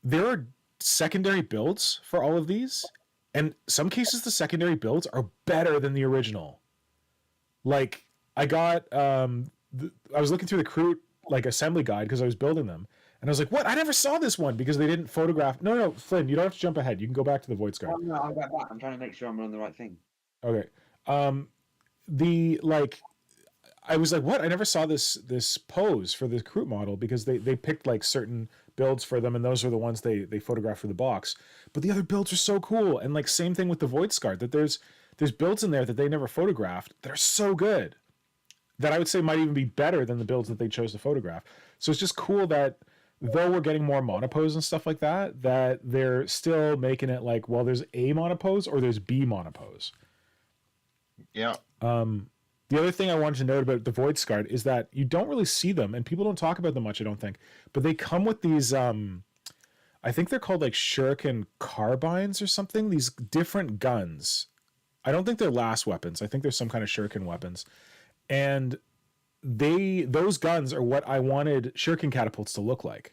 there are secondary builds for all of these, and some cases the secondary builds are better than the original. Like, I got I was looking through the Kroot like assembly guide because I was building them, and I was like, what? I never saw this one because they didn't photograph. No, Flynn, you don't have to jump ahead. You can go back to the Void Scar. Oh, no, I'm going back. I'm trying to make sure I'm on the right thing. Okay. The like I was like, what? I never saw this pose for the Kroot model because they picked like certain builds for them, and those are the ones they photographed for the box. But the other builds are so cool, and like same thing with the Void Scar, that there's builds in there that they never photographed that are so good that I would say might even be better than the builds that they chose to photograph. So it's just cool that though we're getting more monopose and stuff like that, that they're still making it like, well, there's A monopose or there's B monopose. Yeah. The other thing I wanted to note about the Void Scar is that you don't really see them, and people don't talk about them much, I don't think. But they come with these, I think they're called like shuriken carbines or something. These different guns. I don't think they're lass weapons. I think they're some kind of shuriken weapons, and those guns are what I wanted shuriken catapults to look like.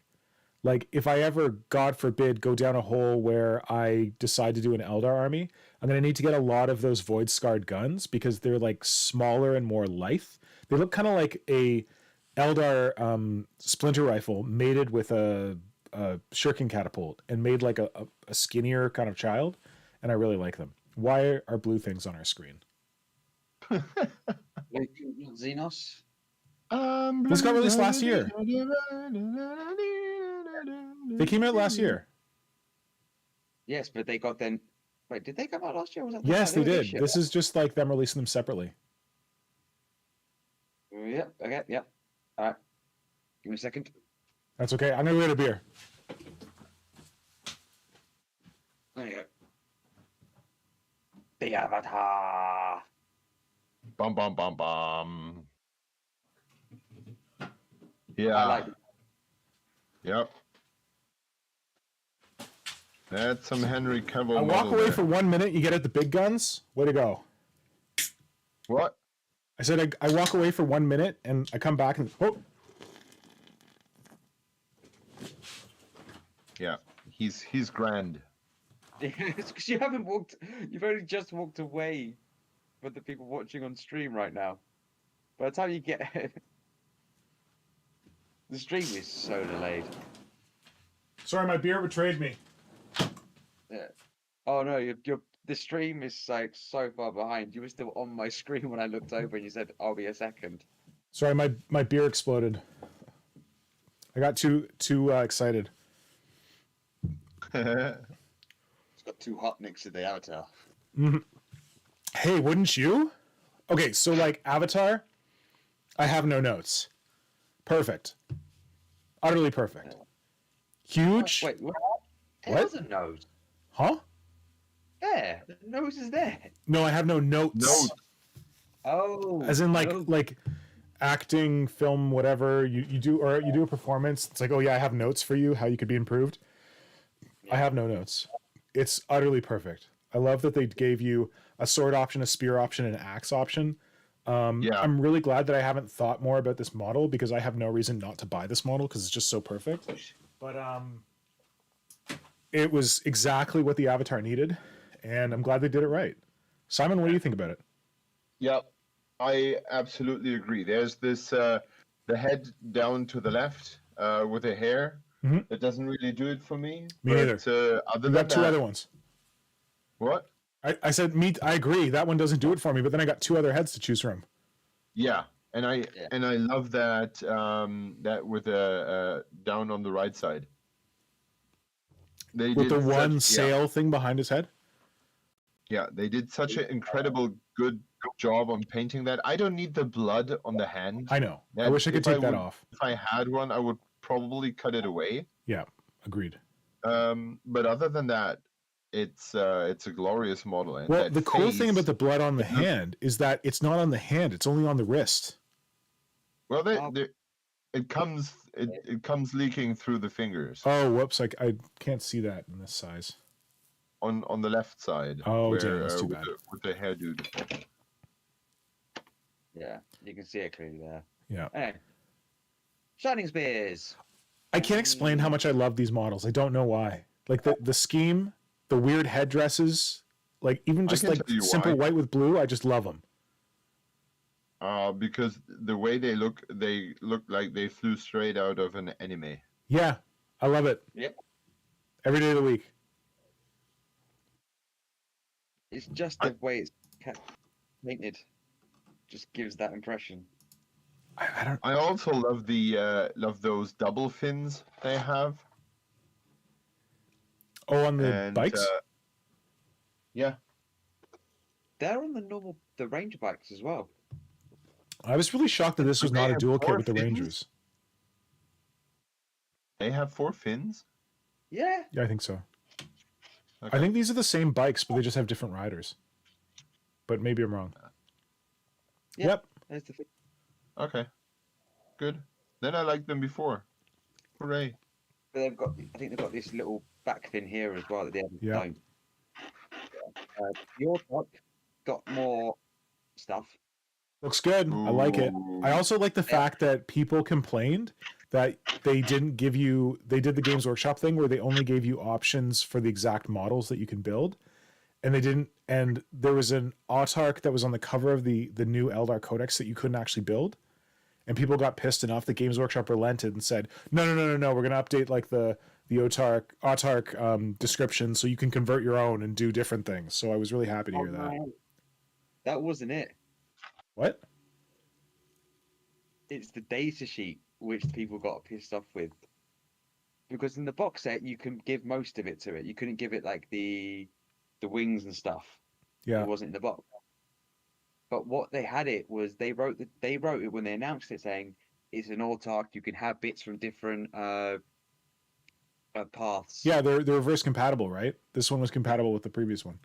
Like if I ever, God forbid, go down a hole where I decide to do an Eldar army, I'm going to need to get a lot of those void scarred guns because they're like smaller and more lithe. They look kind of like a Eldar splinter rifle mated with a shuriken catapult and made like a skinnier kind of child. And I really like them. Why are blue things on our screen? Xenos? This got released last year. They came out last year. Yes, but they got then. Wait, did they come out last year? Or was that Yes, they did. year? This is just like them releasing them separately. Yep. Okay. Yep. All right. Give me a second. That's okay. I'm gonna go get a beer. There you go. The Avatar. Bum bum bum bum. Yeah. I like it. Yep. That's some Henry Cavil. I walk model away there. for 1 minute. You get at the big guns. Way to go. What? I said I walk away for 1 minute and I come back and Yeah. He's grand. It's because you haven't walked. You've only just walked away from the people watching on stream right now. By the time you get, the stream is so delayed. sorry, my beer betrayed me. Yeah. Oh no, the stream is like so far behind. You were still on my screen when I looked over, and you said, "I'll be a second." Sorry, my beer exploded. I got too excited. It's got too hot next to the Avatar. Hey, wouldn't you? Okay, so like Avatar, I have no notes. Perfect. Utterly perfect. Huge. Wait, what? What? There's a nose. Huh? There, the nose is there. No, I have no notes. Notes. Oh. As in no. like acting, film, whatever you do, or you do a performance. It's like, oh yeah, I have notes for you, how you could be improved. I have no notes. It's utterly perfect. I love that they gave you a sword option, a spear option, and an axe option. Yeah. I'm really glad that I haven't thought more about this model because I have no reason not to buy this model because it's just so perfect. But it was exactly what the Avatar needed, and I'm glad they did it right. Simon, what do you think about it? Yep. I absolutely agree. There's this the head down to the left with the hair. Mhm. That doesn't really do it for me. Me neither. Other We than got two that, other ones. what? I said I agree. That one doesn't do it for me, but then I got two other heads to choose from. Yeah, and I Yeah. love that that with a down on the right side. They With did the one such, sail thing behind his head. yeah, they did such an incredible good job on painting that. I don't need the blood on the hand. I know. I That wish I could take that off. if I had one, I would probably cut it away. Yeah, agreed. But other than that, it's a glorious model. And Well, that the cool thing face, about the blood on the it looks- hand is that it's not on the hand; it's only on the wrist. well, Oh. it comes leaking through the fingers Oh, whoops! I can't see that in this size. on the left side. Oh, where, damn, that's too bad. with the hairdo. Yeah, you can see it clearly there. Yeah. Anyway. Shining Spears. I can't explain how much I love these models. I don't know why. Like the scheme, the weird headdresses, like even just can like tell you simple why. white with blue. I just love them. Because the way they look like they flew straight out of an anime. Yeah, I love it. Yep. Every day of the week. It's just the way it's painted. Just gives that impression. I don't. I also love love those double fins they have. Oh, on the And, bikes. Yeah. They're on the Ranger bikes as well. I was really shocked that this was They not a have dual kit four with the fins? Rangers. They have 4 fins. Yeah. Yeah, I think so. Okay. I think these are the same bikes, but they just have different riders. But maybe I'm wrong. Yeah. Yep. There's the thing. Okay. Good. Then I liked them before. Hooray. But I think they've got this little back fin here as well that the others Yeah. don't. Your truck got more stuff. Looks good. I like it. I also like the fact that people complained that they didn't give you. They did the Games Workshop thing where they only gave you options for the exact models that you can build, and they didn't. And there was an autarch that was on the cover of the new Eldar Codex that you couldn't actually build, and people got pissed enough that Games Workshop relented and said, no, we're going to update like the autarch description so you can convert your own and do different things. So I was really happy to hear that. No, that wasn't it. What? It's the data sheet which people got pissed off with. Because in the box set you can give most of it to it. You couldn't give it like the wings and stuff. Yeah. It wasn't in the box. But what they had it was they wrote it when they announced it saying it's an autarch, you can have bits from different paths. Yeah, they're reverse compatible, right? This one was compatible with the previous one.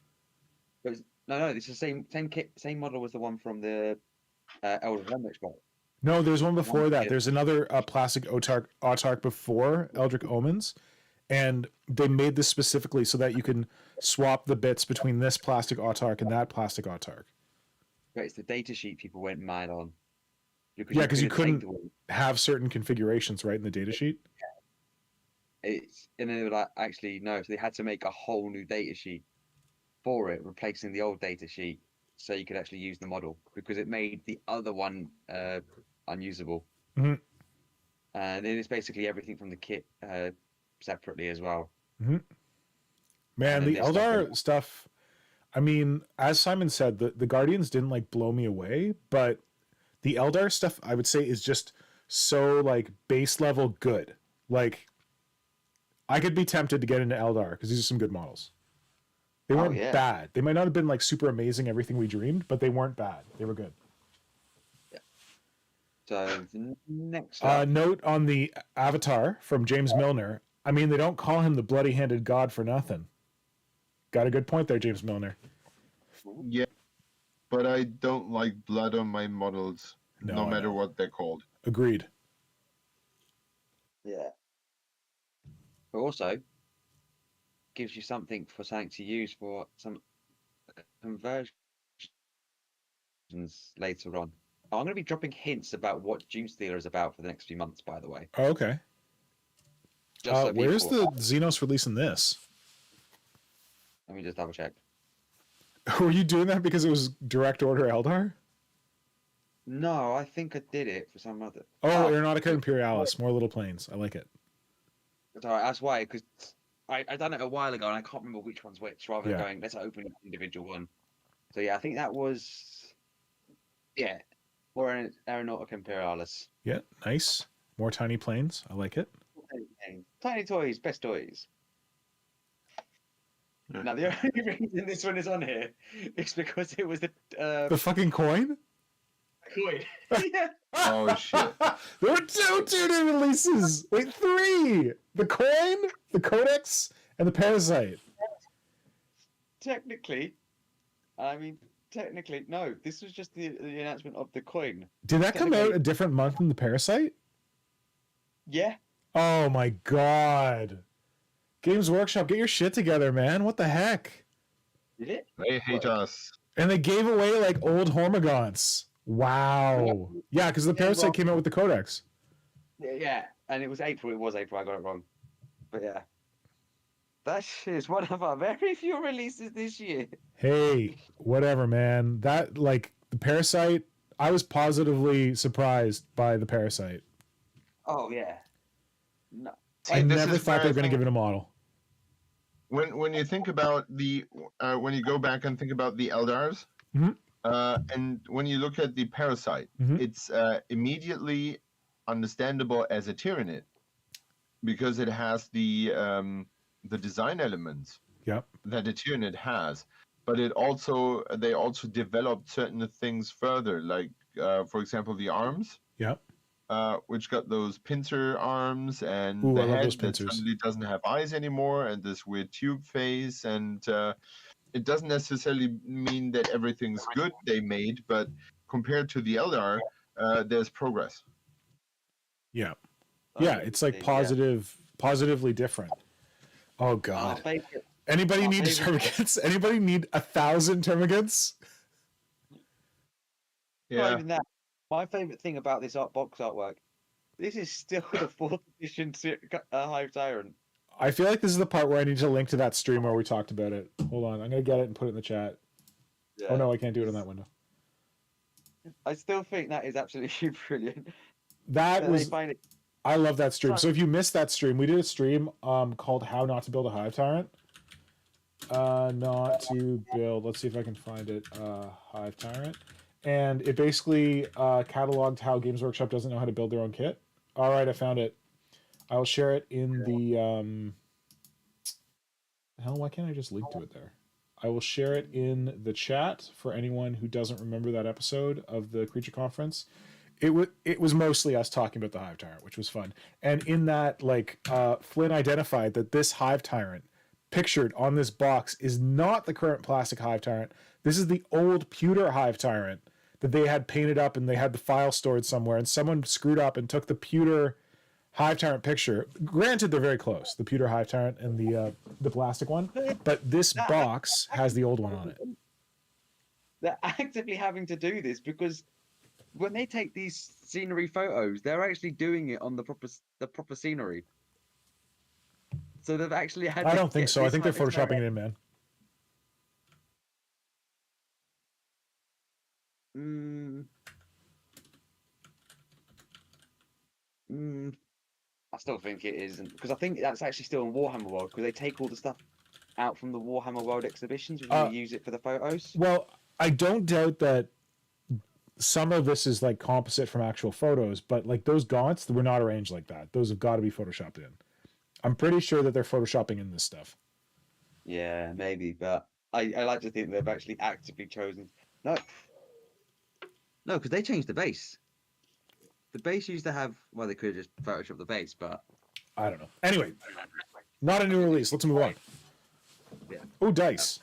But no, it's the same kit, same model as the one from the Elder Hendrix box. No, there's one before One that. kit. There's another plastic autarch before Eldritch Omens, and they made this specifically so that you can swap the bits between this plastic autarch and that plastic autarch. But it's the data sheet people went mad on. Yeah, because you couldn't take the wing. have certain configurations, right, in the data sheet. And then they were like, actually no, so they had to make a whole new data sheet for it, replacing the old data sheet, so you could actually use the model because it made the other one unusable. Mhm. And then it's basically everything from the kit separately as well. Man, And the then this Eldar stuff. I mean, as Simon said, the Guardians didn't like blow me away, but the Eldar stuff I would say is just so like base level good. Like, I could be tempted to get into Eldar because these are some good models. They weren't yeah. bad. They might not have been like super amazing, everything we dreamed, but they weren't bad. They were good. So the next up, Note on the avatar from James Milner. I mean, they don't call him the bloody-handed god for nothing. Got a good point there, James Milner. Yeah. But I don't like blood on my models, No, no I matter know. what they're called. Agreed. yeah. But also gives you something to use for some conversions later on. I'm going to be dropping hints about what Doomstealer is about for the next few months, by the way. Oh, okay. Just so Where's people- the Xenos releasing this? Let me just double check. Were you doing that because it was direct order Eldar? No, I think I did it for some other. Oh, Oh, Aeronautica Imperialis, more little planes. I like it. sorry, that's why, because I done it a while ago and I can't remember which one's which. Rather than Yeah. going, let's open each individual one. So yeah, I think that was or an Aeronautica Imperialis. Yeah, nice. More tiny planes. I like it. Tiny toys, best toys. Now the only reason this one is on here is because it was The fucking coin? coin. Yeah. Oh shit! There were two new releases. Wait, 3. The coin, the codex, and the parasite. Technically, no. This was just the announcement of the coin. Did that come out a different month than the parasite? Yeah. Oh my god. Games Workshop, get your shit together, man. What the heck? Did it? They hate us. And they gave away like old Hormigons. Wow. Yeah, because the parasite came out with the codex. Yeah, and it was April. It was April. I got it wrong. But yeah. That is one of our very few releases this year. Hey, whatever, man. That, like, the parasite, I was positively surprised by the parasite. Oh, yeah. No. I this never is thought they where were going to I give it a model. When you think about when you go back and think about the Eldars, Mhm. and when you look at the parasite, Mhm. it's immediately understandable as a Tyranid because it has the design elements Yep. that a Tyranid has, but they also developed certain things further, like for example the arms. Yep. Which got those pincer arms and Ooh, the I love head those that pincers. suddenly doesn't have eyes anymore, and this weird tube face. And it doesn't necessarily mean that everything's good they made, but compared to the Eldar, there's progress. Yeah. Yeah, it's like positively different. Oh god. Anybody need termagants? Anybody need 1,000 termagants? Not Yeah, even that. My favorite thing about this box artwork, this is still the 4th edition Hive Tyrant. I feel like this is the part where I need to link to that stream where we talked about it. Hold on, I'm gonna get it and put it in the chat. Yeah. Oh no, I can't do it in that window. I still think that is absolutely brilliant. That was. I love that stream. Sorry. So if you missed that stream, we did a stream called "How Not to Build a Hive Tyrant." Not to build. Let's see if I can find it. Hive Tyrant, and it basically cataloged how Games Workshop doesn't know how to build their own kit. All right, I found it. I will share it in the. Hell, why can't I just link to it there? I will share it in the chat for anyone who doesn't remember that episode of the Creature Conference. It was mostly us talking about the Hive Tyrant, which was fun. And in that, like, Flynn identified that this Hive Tyrant pictured on this box is not the current plastic Hive Tyrant. This is the old pewter Hive Tyrant that they had painted up, and they had the file stored somewhere, and someone screwed up and took the pewter Hive Tyrant picture. Granted, they're very close, the pewter Hive Tyrant and the plastic one, but this box has the old one on it. They're actively having to do this because when they take these scenery photos, they're actually doing it on the proper scenery. So they've actually had. I don't think so. I think they're photoshopping it in, man. I still think it isn't, because I think that's actually still in Warhammer World, because they take all the stuff out from the Warhammer World exhibitions and use it for the photos. Well, I don't doubt that some of this is like composite from actual photos, but like those gaunts were not arranged like that. Those have got to be photoshopped in. I'm pretty sure that they're photoshopping in this stuff. Yeah, maybe, but I like to think they've actually actively chosen. No, because they changed the base. The base used to have, well, they could have just photoshopped the base, but I don't know. Anyway, not a new release. Let's move on. Yeah. Oh, dice.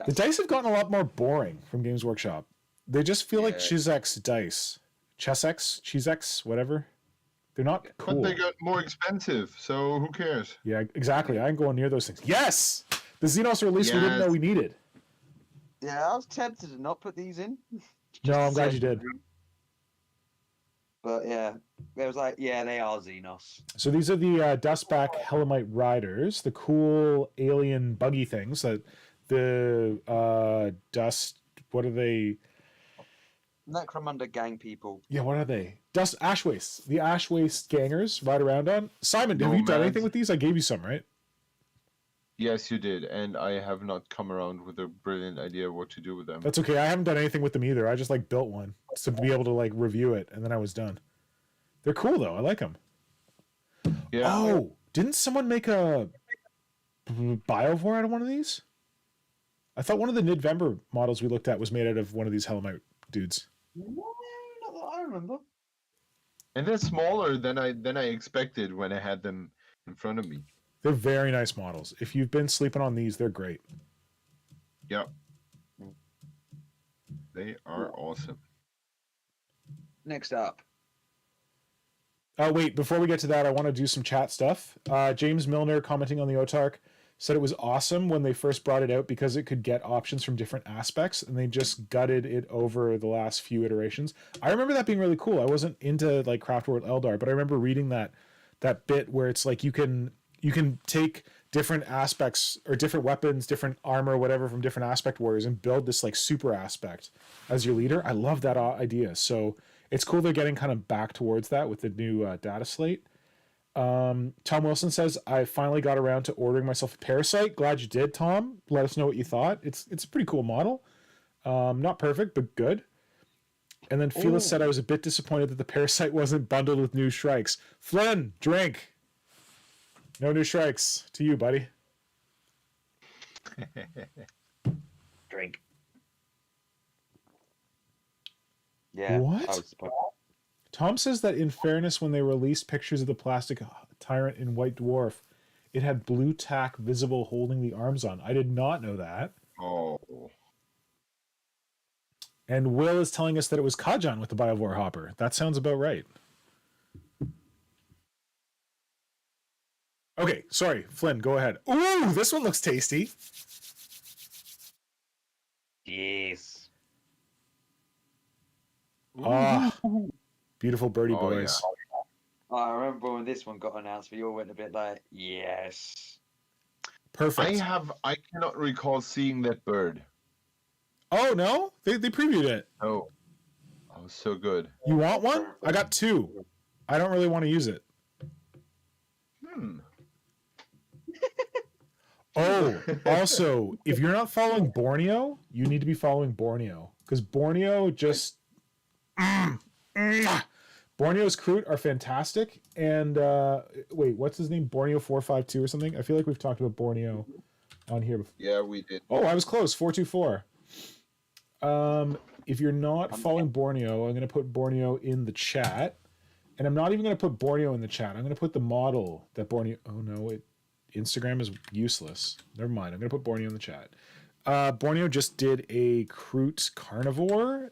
The dice have gotten a lot more boring from Games Workshop. They just feel like Chizek's dice. Chizek's, whatever. They're not cool. But they got more expensive, so who cares? Yeah, exactly. I ain't going near those things. Yes! The Xenos release we didn't know we needed. Yeah, I was tempted to not put these in. No, I'm glad you did. But yeah, it was like, yeah, they are Xenos. So these are the Dustback Hellamite Riders, the cool alien buggy things that the dust. What are they? Necromunda gang people. Yeah, what are they? Dust Ash Wastes. The Ash Waste gangers ride around on. Simon, have you done anything Nomads. with these? I gave you some, right? Yes, you did, and I have not come around with a brilliant idea what to do with them. That's okay. I haven't done anything with them either. I just like built one to be able to like review it, and then I was done. They're cool though. I like them. Yeah. Oh, didn't someone make a Biovore out of one of these? I thought one of the Nidvember models we looked at was made out of one of these Hellamite dudes. No, not that I remember. And they're smaller than I expected when I had them in front of me. They're very nice models. If you've been sleeping on these, they're great. Yeah. They are awesome. Next up. Oh, wait, before we get to that, I want to do some chat stuff. James Milner, commenting on the Otark, said it was awesome when they first brought it out because it could get options from different aspects, and they just gutted it over the last few iterations. I remember that being really cool. I wasn't into like Craft World Eldar, but I remember reading that bit where it's like you can take different aspects or different weapons, different armor, whatever from different aspect warriors and build this like super aspect as your leader. I love that idea. So it's cool they're getting kind of back towards that with the new data slate. Tom Wilson says, I finally got around to ordering myself a Parasite. Glad you did, Tom. Let us know what you thought. It's a pretty cool model. Not perfect, but good. And then Felix said, I was a bit disappointed that the Parasite wasn't bundled with new Shrikes. Flynn, drink. No new Shrikes. To you, buddy. Drink. Yeah. What? I was surprised. Tom says that in fairness, when they released pictures of the plastic tyrant in White Dwarf, it had blue tack visible holding the arms on. I did not know that. Oh. And Will is telling us that it was Kajan with the Biovore hopper. That sounds about right. Okay, sorry, Flynn, go ahead. Ooh, this one looks tasty. Yes. Ah, beautiful birdie boys. Yeah. I remember when this one got announced, we all went a bit like, yes. Perfect. I cannot recall seeing that bird. Oh, no? They previewed it. Oh. Oh, so good. You want one? I got two. I don't really want to use it. Oh, also, if you're not following Borneo, you need to be following Borneo. Because Borneo just... Borneo's Kroot are fantastic. And, wait, what's his name? Borneo 452 or something? I feel like we've talked about Borneo on here before. Yeah, we did. Oh, I was close. 424. If you're not following Borneo, I'm going to put Borneo in the chat. And I'm not even going to put Borneo in the chat. I'm going to put the model that Borneo... Oh, no, Instagram is useless. Never mind. I'm going to put Borneo in the chat. Borneo just did a Kroot Carnivore.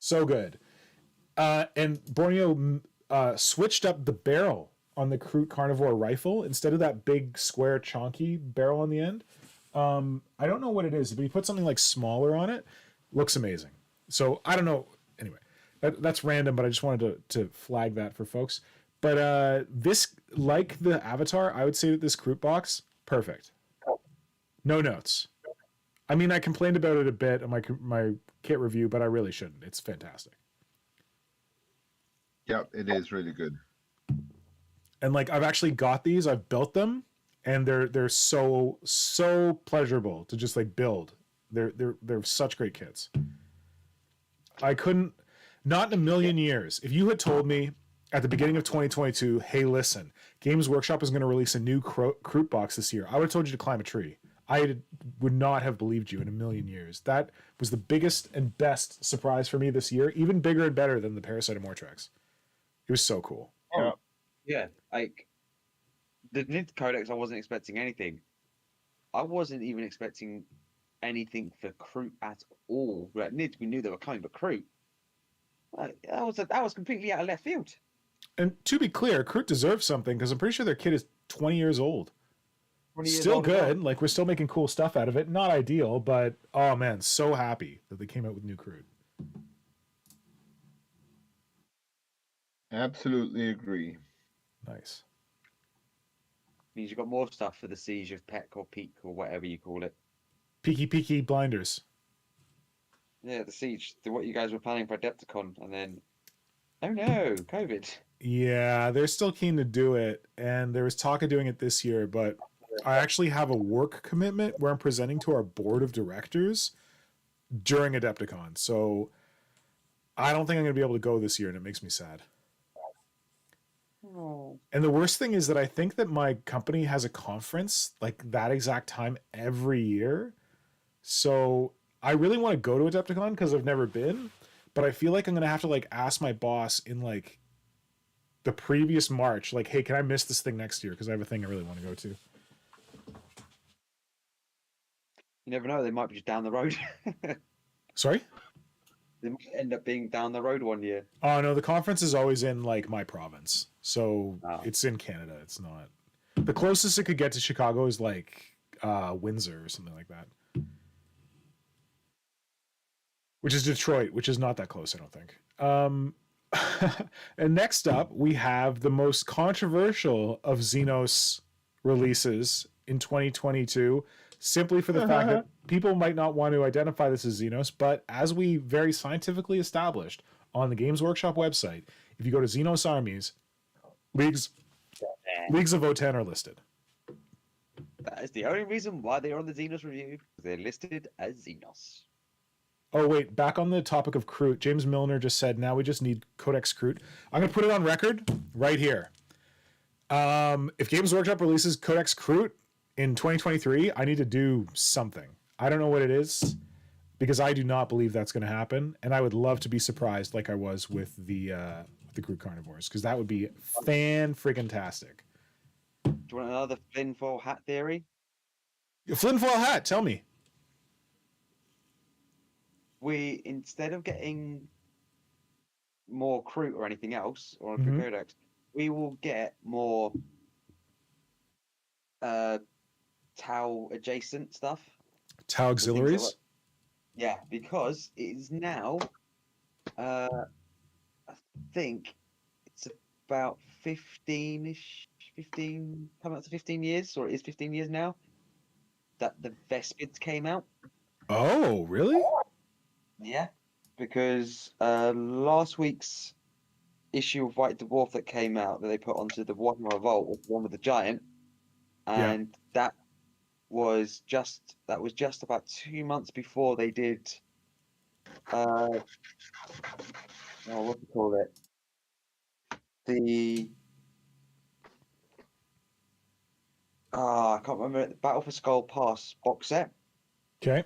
So good. And Borneo switched up the barrel on the Kroot Carnivore rifle. Instead of that big, square, chonky barrel on the end. I don't know what it is. If you put something like smaller on it, looks amazing. So, I don't know. Anyway, that's random, but I just wanted to flag that for folks. But this, like the Avatar, I would say that this Kroot box, perfect. No notes. I mean, I complained about it a bit in my kit review, but I really shouldn't. It's fantastic. Yeah, it is really good. And like, I've actually got these. I've built them, and they're so pleasurable to just like build. They're such great kits. I couldn't, not in a million years. If you had told me at the beginning of 2022, hey, listen, Games Workshop is going to release a new Kroot box this year, I would have told you to climb a tree. I would not have believed you in a million years. That was the biggest and best surprise for me this year, even bigger and better than the Parasite of Mortrex. It was so cool. Oh, yeah. Like, the Nid Codex, I wasn't expecting anything. I wasn't even expecting anything for Kroot at all. Like, Nids, we knew they were coming, but Kroot, that was completely out of left field. And to be clear, Kroot deserves something because I'm pretty sure their kid is 20 years old. 20 years Still old good. Like, we're still making cool stuff out of it. Not ideal, but oh man, so happy that they came out with new Kroot. Absolutely agree. Nice. Means you've got more stuff for the Siege of Peck or Peak or whatever you call it. Peaky blinders. Yeah, the siege. What you guys were planning for Adepticon, and then oh no, COVID. Yeah, they're still keen to do it, and there was talk of doing it this year, but I actually have a work commitment where I'm presenting to our board of directors during Adepticon. So I don't think I'm going to be able to go this year, and it makes me sad. Oh. And the worst thing is that I think that my company has a conference like that exact time every year. So I really want to go to Adepticon because I've never been, but I feel like I'm going to have to like ask my boss in like the previous March, like, hey, can I miss this thing next year? Because I have a thing I really want to go to. You never know. They might be just down the road. Sorry? They might end up being down the road one year. Oh no, the conference is always in like my province. So Oh. it's in Canada. It's not. The closest it could get to Chicago is like Windsor or something like that. Which is Detroit, which is not that close, I don't think. And next up, we have the most controversial of Xenos releases in 2022, simply for the fact that people might not want to identify this as Xenos, but as we very scientifically established on the Games Workshop website, if you go to Xenos armies, leagues of O10 are listed. That is the only reason why they are on the Xenos review. They're listed as Xenos. Oh, wait, back on the topic of Kroot, James Milner just said, now we just need Codex Kroot. I'm going to put it on record right here. If Games Workshop releases Codex Kroot in 2023, I need to do something. I don't know what it is, because I do not believe that's going to happen, and I would love to be surprised like I was with the Kroot Carnivores, because that would be fan-friggin-tastic. Do you want another Flynnfoil hat theory? Flynnfoil hat, tell me. We, instead of getting more Kroot or anything else, or a Mhm. Codex, we will get more Tau adjacent stuff. Tau auxiliaries? Yeah, because it is now, I think it's about 15-ish, 15, coming up to 15 years, or it is 15 years now, that the Vespids came out. Oh, really? Yeah, because last week's issue of White Dwarf that came out that they put onto the Warhammer Revolt was the one with the giant, and that was just about 2 months before they did what do you call it, the I can't remember it, Battle for Skull Pass box set. Okay.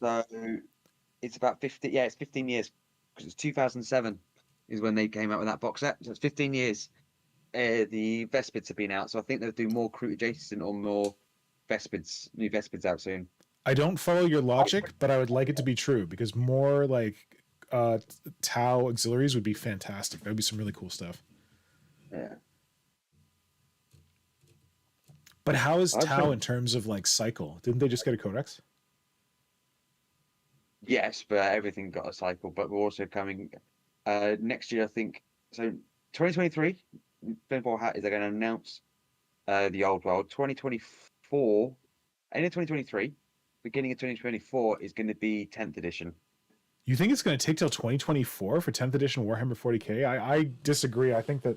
So it's about 50, yeah, it's 15 years, because it's 2007 is when they came out with that box set. So it's 15 years. The Vespids have been out, so I think they'll do more Kroot adjacent or more Vespids, new Vespids out soon. I don't follow your logic, but I would like it to be true, because more like Tau auxiliaries would be fantastic. That would be some really cool stuff. Yeah. But how is Tau in terms of like cycle? Didn't they just get a codex? Yes, but everything got a cycle. But we're also coming next year, I think. So 2023, Flynnfoil Hat is they're going to announce the old world. 2024, end of 2023, beginning of 2024 is going to be 10th edition. You think it's going to take till 2024 for 10th edition Warhammer 40k? I disagree. I think that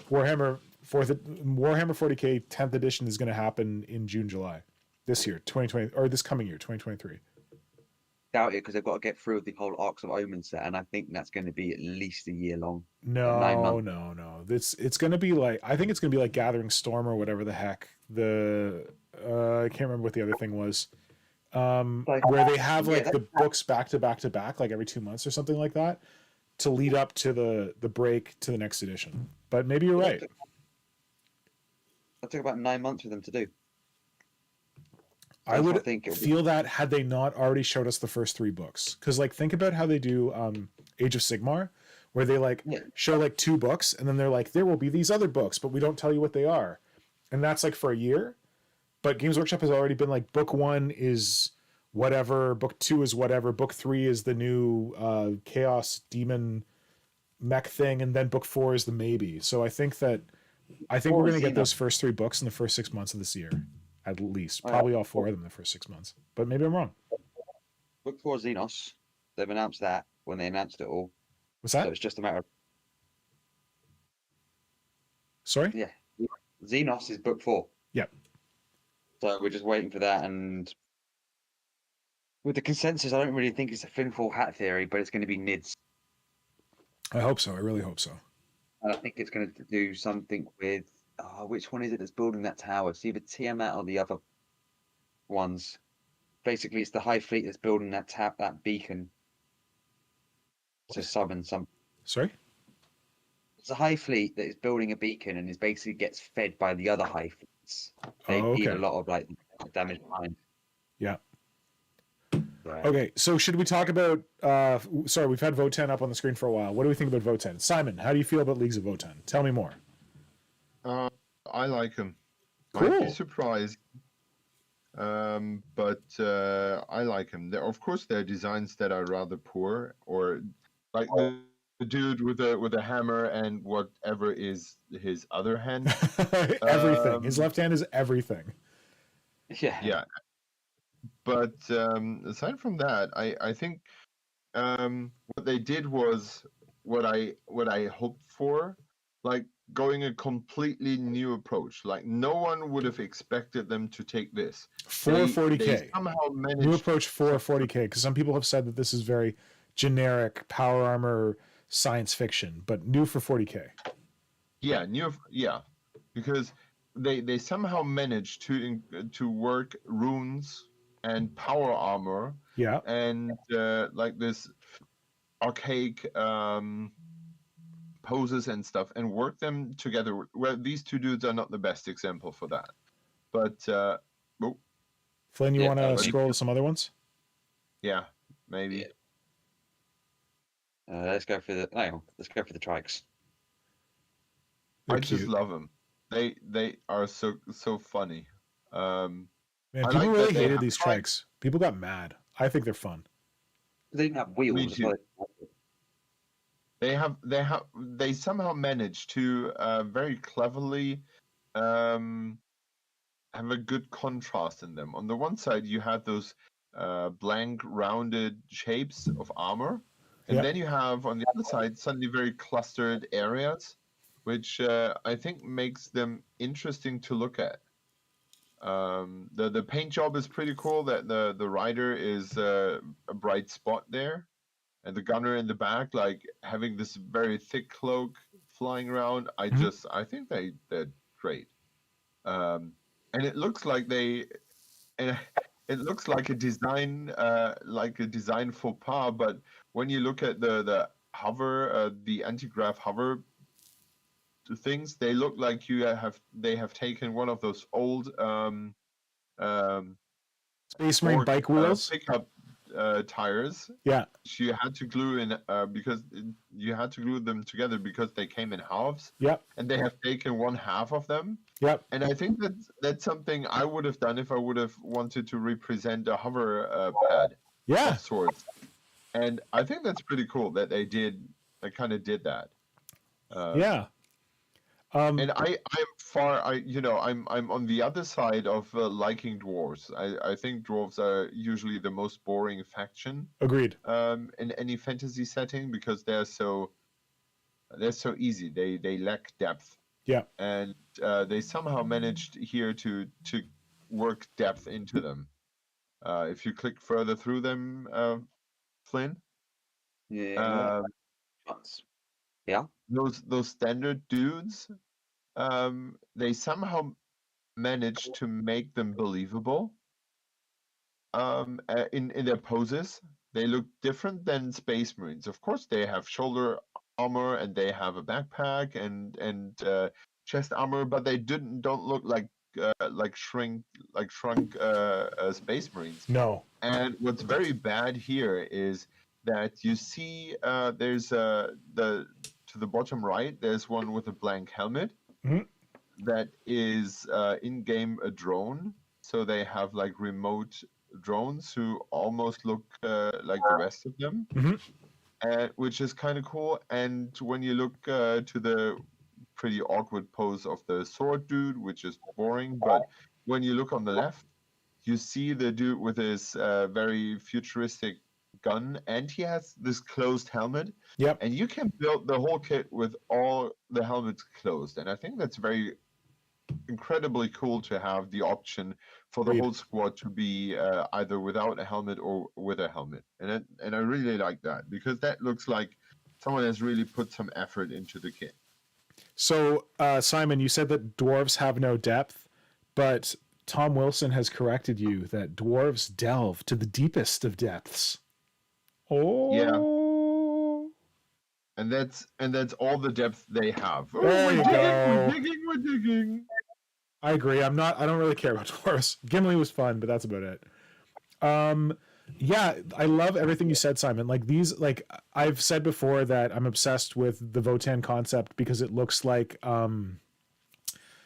Warhammer 40k 10th edition is going to happen in June, July this year, 2020, or this coming year, 2023. Doubt it, because they've got to get through the whole Arcs of Omen set, and I think that's going to be at least a year long. No, 9 months. no. It's going to be like, I think it's going to be like Gathering Storm or whatever the heck. I can't remember what the other thing was. Where they have like the books back to back to back, like every 2 months or something like that, to lead up to the break to the next edition. But maybe you're right. That took about 9 months for them to do. I would feel that had they not already showed us the first 3 books. Because like think about how they do Age of Sigmar, where they like show like 2 books and then they're like, there will be these other books, but we don't tell you what they are. And that's like for a year. But Games Workshop has already been like, book 1 is whatever, book 2 is whatever, book 3 is the new Chaos Demon mech thing, and then book 4 is the maybe. So I think we're going to get those first 3 books in the first 6 months of this year, at least. Probably all 4 of them in the first 6 months. But maybe I'm wrong. Book 4 Xenos. They've announced that when they announced it all. What's So that? it's just a matter of Sorry. yeah. Xenos is book 4. Yep. So we're just waiting for that, and with the consensus, I don't really think it's a tinfoil hat theory, but it's going to be NIDS. I hope so. I really hope so. And I think it's going to do something with which one is it that's building that tower? It's either Tiamat or the other ones. Basically, it's the High Fleet that's building that beacon to summon some. Sorry. It's a High Fleet that is building a beacon and is basically gets fed by the other High Fleets. They Oh, deal okay. a lot of like damage behind. Yeah. Yeah. Okay, so should we talk about? Sorry, we've had Voten up on the screen for a while. What do we think about Voten? Simon, how do you feel about Leagues of Voten? Tell me more. I like him. Cool. Might be surprised, but I like him. Of course, there are designs that are rather poor, or like the dude with a hammer and whatever is his other hand. Everything. His left hand is everything. Yeah. Yeah, but aside from that, I think what they did was what I hoped for, like going a completely new approach. Like no one would have expected them to take this. For They 40K. somehow managed New approach for 40K, because some people have said that this is very generic power armor science fiction, but new for 40K. Yeah, because they somehow managed to work runes and power armor Yeah. and like this archaic poses and stuff and work them together. Well, these two dudes are not the best example for that, but Flynn, you Yeah, want to but- scroll to some other ones? yeah, maybe. Yeah. Let's go for the. Hang on, let's go for the trikes. They're I cute. just love them. They are so funny. Man, I people like that really they hated have these trikes. People got mad. I think they're fun. They didn't have wheels. too. As well. They somehow managed to very cleverly have a good contrast in them. On the one side, you have those blank, rounded shapes of armor, and Yeah. then you have on the other side suddenly very clustered areas, which I think makes them interesting to look at. The paint job is pretty cool. That the rider is a bright spot there, and the gunner in the back, like having this very thick cloak flying around. I think they're great. And it looks like it looks like a design faux pas, but when you look at the hover, the anti-grav hover things, they look like they have taken one of those old Space Marine Ford, bike wheels. pickup tires. Yeah. You had to glue in because you had to glue them together because they came in halves, Yep. and they have taken one half of them. Yep. And I think that's something I would have done if I would have wanted to represent a hover pad Yeah. of sorts. And I think that's pretty cool that they kind of did that. Yeah. And I'm on the other side of liking dwarves. I think dwarves are usually the most boring faction Agreed. in any fantasy setting because they're so easy. They lack depth. Yeah. And they somehow managed here to work depth into them. If you click further through them, Flynn, Yeah. Yeah. those standard dudes, they somehow managed to make them believable. In their poses, they look different than Space Marines. Of course, they have shoulder armor and they have a backpack and chest armor, but they don't look like shrunk Space Marines. No. And what's very bad here is that you see there's to the bottom right there's one with a blank helmet that is in game a drone. So they have like remote drones who almost look like the rest of them, which is kind of cool. And when you look to the pretty awkward pose of the sword dude, which is boring, but when you look on the left, you see the dude with his very futuristic gun, and he has this closed helmet. Yep. And you can build the whole kit with all the helmets closed. And I think that's very incredibly cool to have the option for the Agreed. whole squad to be either without a helmet or with a helmet. And I really like that, because that looks like someone has really put some effort into the kit. So, Simon, you said that dwarves have no depth, but Tom Wilson has corrected you that dwarves delve to the deepest of depths. Oh. Yeah. And that's all the depth they have. Oh, There you go. We're digging. I agree. I don't really care about dwarves. Gimli was fun, but that's about it. Yeah, I love everything you said, Simon. Like these, like I've said before that I'm obsessed with the Votan concept because it looks like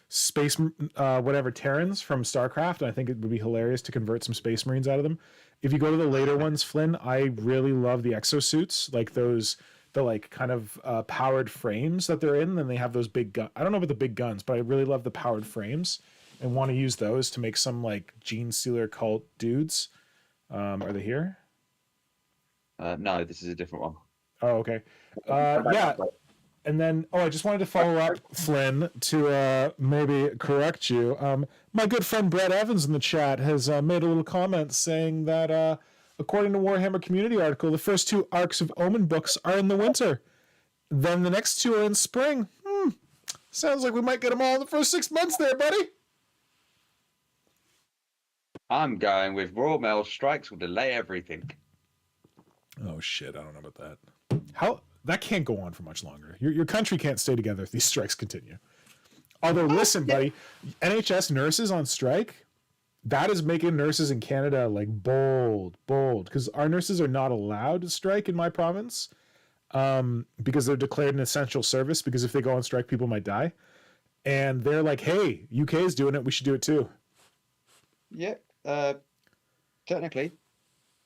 space whatever Terrans from StarCraft, and I think it would be hilarious to convert some Space Marines out of them. If you go to the later ones, Flynn, I really love the exosuits, like the like kind of powered frames that they're in. Then they have those big guns. I don't know about the big guns, but I really love the powered frames and want to use those to make some like Gene Stealer cult dudes. Are they here? No, this is a different one. Oh, okay. Yeah. And then, I just wanted to follow up, Flynn, to maybe correct you. My good friend Brett Evans in the chat has made a little comment saying that according to Warhammer Community article, the first 2 arcs of Omen books are in the winter. Then the next 2 are in spring. Sounds like we might get them all in the first 6 months there, buddy. I'm going with Royal Mail strikes will delay everything. Oh, shit. I don't know about that. How... That can't go on for much longer. Your country can't stay together if these strikes continue. Although, listen, buddy, NHS nurses on strike, that is making nurses in Canada like bold, because our nurses are not allowed to strike in my province because they're declared an essential service, because if they go on strike, people might die. And they're like, hey, UK is doing it. We should do it too. Yep. Technically.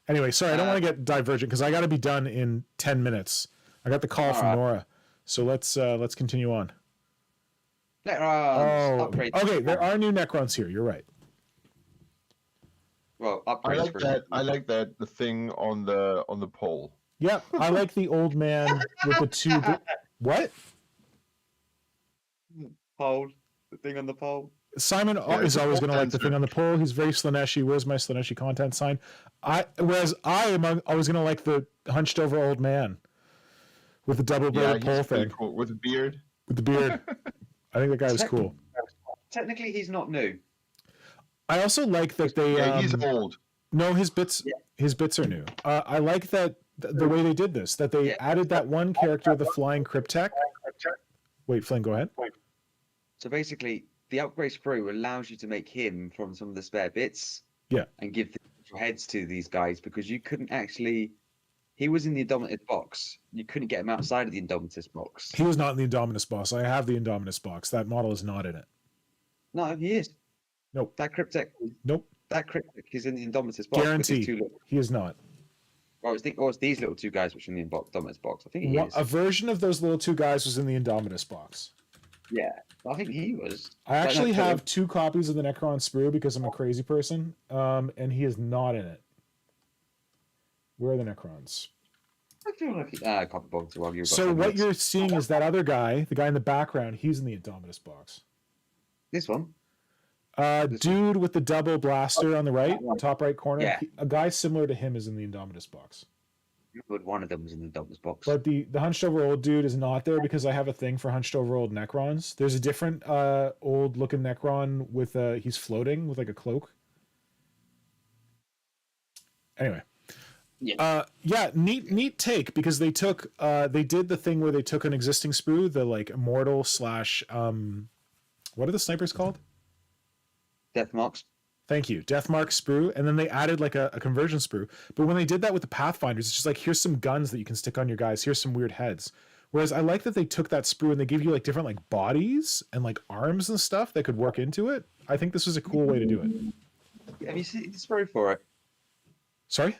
Anyway, sorry, I don't want to get divergent because I got to be done in 10 minutes. I got the call from Nora, so let's continue on. Necrons. Okay. There are new Necrons here. You're right. Well, I like that. I like that the thing on the pole. Yeah, I like the old man with the 2. What? Pole. The thing on the pole. Simon is always going to like the thing on the pole. He's very Slaneshi. Where's my Slaneshi content sign? Whereas I am always going to like the hunched over old man. With the double-bladed pole thing. Cool. With a beard. With the beard. I think that guy was cool. Technically, he's not new. I also like that they... Yeah, he's old. No, his bits are new. I like that the way they did this, that they added that one character, the flying Cryptek. Wait, Flynn, go ahead. So basically, the upgrade sprue allows you to make him from some of the spare bits. Yeah. And give the heads to these guys, because you couldn't actually... He was in the Indomitus box. You couldn't get him outside of the Indomitus box. He was not in the Indominus box. I have the Indominus box. That model is not in it. No, he is. Nope. That Cryptek. Nope. That Cryptek is in the Indomitus box. Guarantee. He is not. Well, it's these little 2 guys which are in the Indomitus box. I think he is. A version of those little 2 guys was in the Indominus box. Yeah, I think he was. I actually have 2 copies of the Necron sprue because I'm a crazy person, and he is not in it. Where are the Necrons? I feel like I can't bother to argue. So what you're seeing is that other guy, the guy in the background, he's in the Indominus box. This one? Dude with the double blaster on the right, top right corner. Yeah. A guy similar to him is in the Indominus box. But one of them was in the Indomitus box. But the hunched over old dude is not there because I have a thing for hunched over old Necrons. There's a different old looking Necron with he's floating with like a cloak. Anyway. Yeah. Neat take, because they took they did the thing where they took an existing sprue, the like immortal / what are the snipers called? Death marks. Thank you. Death mark sprue, and then they added like a conversion sprue. But when they did that with the Pathfinders, it's just like, here's some guns that you can stick on your guys, here's some weird heads. Whereas I like that they took that sprue and they give you like different like bodies and like arms and stuff that could work into it. I think this was a cool way to do it. Have you seen the sprue for it? Sorry?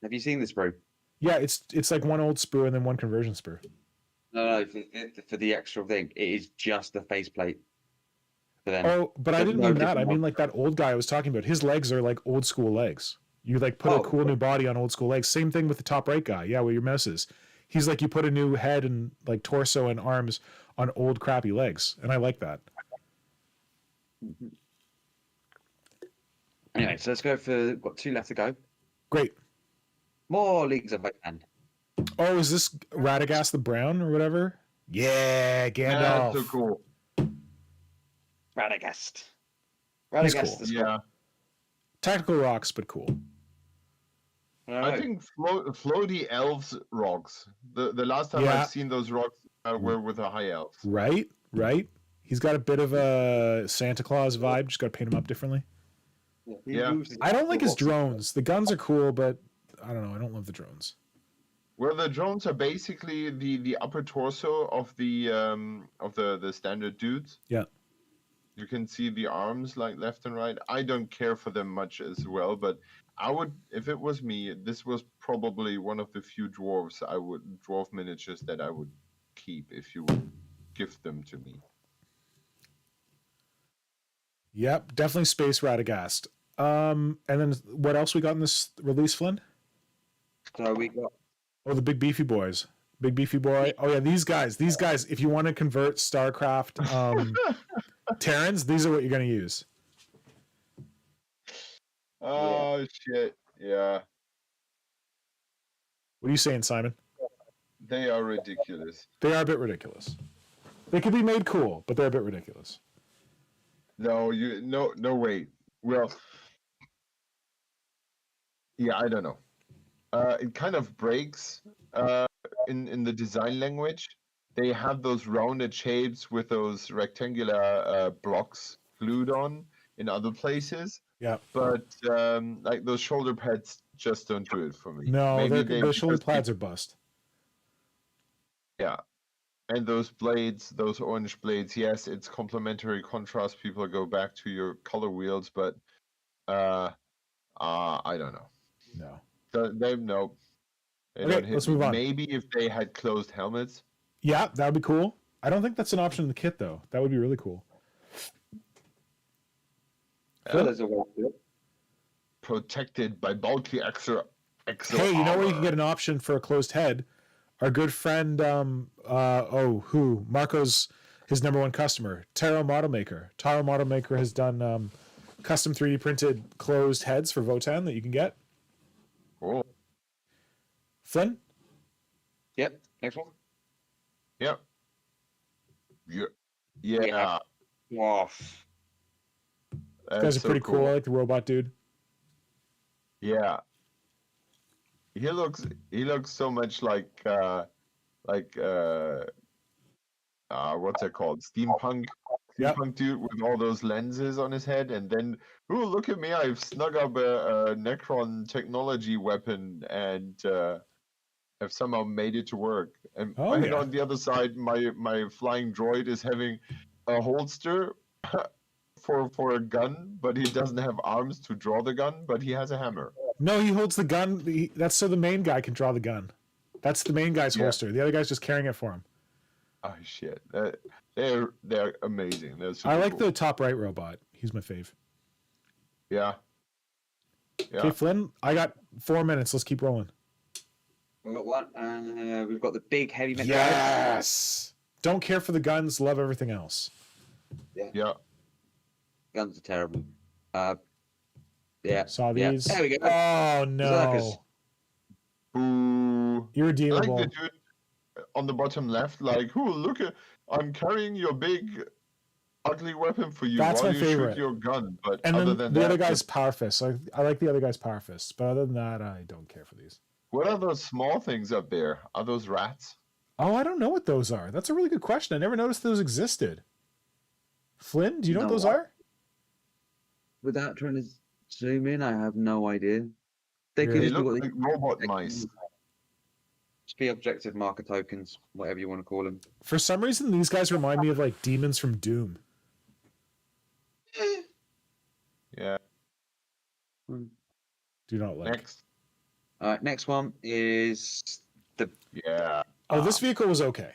Have you seen the sprue? Yeah, it's like one old sprue and then one conversion sprue. No, for the extra thing, it is just the faceplate for them. Oh, but I didn't mean that. I mean like that old guy I was talking about. His legs are like old school legs. You like put a Oh, cool new body on old school legs. Same thing with the top right guy. Yeah, where your mouse is. He's like you put a new head and like torso and arms on old crappy legs, and I like that. Anyway, so let's go for. Got 2 left to go. Great. More Leagues of Votan. Oh, is this Radagast the Brown or whatever? Yeah, Gandalf. That's so cool. Radagast. He's Radagast cool. is Yeah. Tactical rocks, but cool. I think floaty elves rocks. The last time Yeah. I've seen those rocks were with the high elves. Right. He's got a bit of a Santa Claus vibe. Just got to paint him up differently. Yeah. I don't like his drones. The guns are cool, but I don't know. I don't love the drones. Well, the drones are basically the upper torso of the standard dudes. Yeah. You can see the arms like left and right. I don't care for them much as well, but I would, if it was me, this was probably one of the few dwarf miniatures that I would keep if you would gift them to me. Yep, definitely Space Radagast. And then what else we got in this release, Flynn? So we got. Oh, the big beefy boys. Big beefy boy. Oh yeah, these guys. If you want to convert StarCraft Terrans, these are what you're going to use. Oh shit! Yeah, What are you saying, Simon? they are ridiculous. They are a bit ridiculous. They could be made cool, but they're a bit ridiculous. No, no way. Well, yeah, I don't know. It kind of breaks in the design language. They have those rounded shapes with those rectangular blocks glued on in other places. Yeah. But like those shoulder pads just don't do it for me. No, Maybe the shoulder pads are bust. Yeah. And those blades, those orange blades, yes, it's complementary contrast. People go back to your color wheels, but I don't know. No. No. They Okay, don't hit let's me. move on. Maybe if they had closed helmets. Yeah, that would be cool. I don't think that's an option in the kit, though. That would be really cool. So there's a way to do it. Protected by bulky exo Hey, you know where you can armor. get an option for a closed head? Our good friend, Marco's his number one customer, Taro Model Maker. Taro Model Maker has done custom 3D printed closed heads for Votan that you can get. Cool. Flynn? Yep. Next one. Yep. Yeah. Off. These guys are pretty cool. I like the robot dude. Yeah. He looks so much like what's it called? Steampunk Yep. dude with all those lenses on his head, and then look at me, I've snug up a Necron technology weapon and have somehow made it to work. And on the other side, my flying droid is having a holster for a gun, but he doesn't have arms to draw the gun, but he has a hammer. No, he holds the gun. That's so the main guy can draw the gun. That's the main guy's holster. The other guy's just carrying it for him. Oh shit! They're amazing. They're super I like cool. the top right robot. He's my fave. Yeah. Okay, Flynn, I got 4 minutes. Let's keep rolling. We've got one. We've got the big heavy metal. Yes. Don't care for the guns. Love everything else. Yeah. Guns are terrible. Yeah. Saw Yeah. these. There we go. Oh Berserkers. no. Ooh. I like Irredeemable. the dude on the bottom left, like, look at, I'm carrying your big ugly weapon for you That's while my you favorite. shoot your gun. But And other then than the that, other guy's power fist. I like the other guy's power fist, but other than that, I don't care for these. what are those small things up there? Are those rats? Oh, I don't know what those are. That's a really good question. I never noticed those existed. Flynn, do you know what No, those I- are? Without trying to zoom in, I have no idea. They Yeah. could They just be look what like robot they- mice. Just be objective marker tokens, whatever you want to call them. For some reason, these guys remind me of like demons from Doom. Yeah. Do not like. Next. All right, next one is the. Yeah. Oh, this vehicle was okay.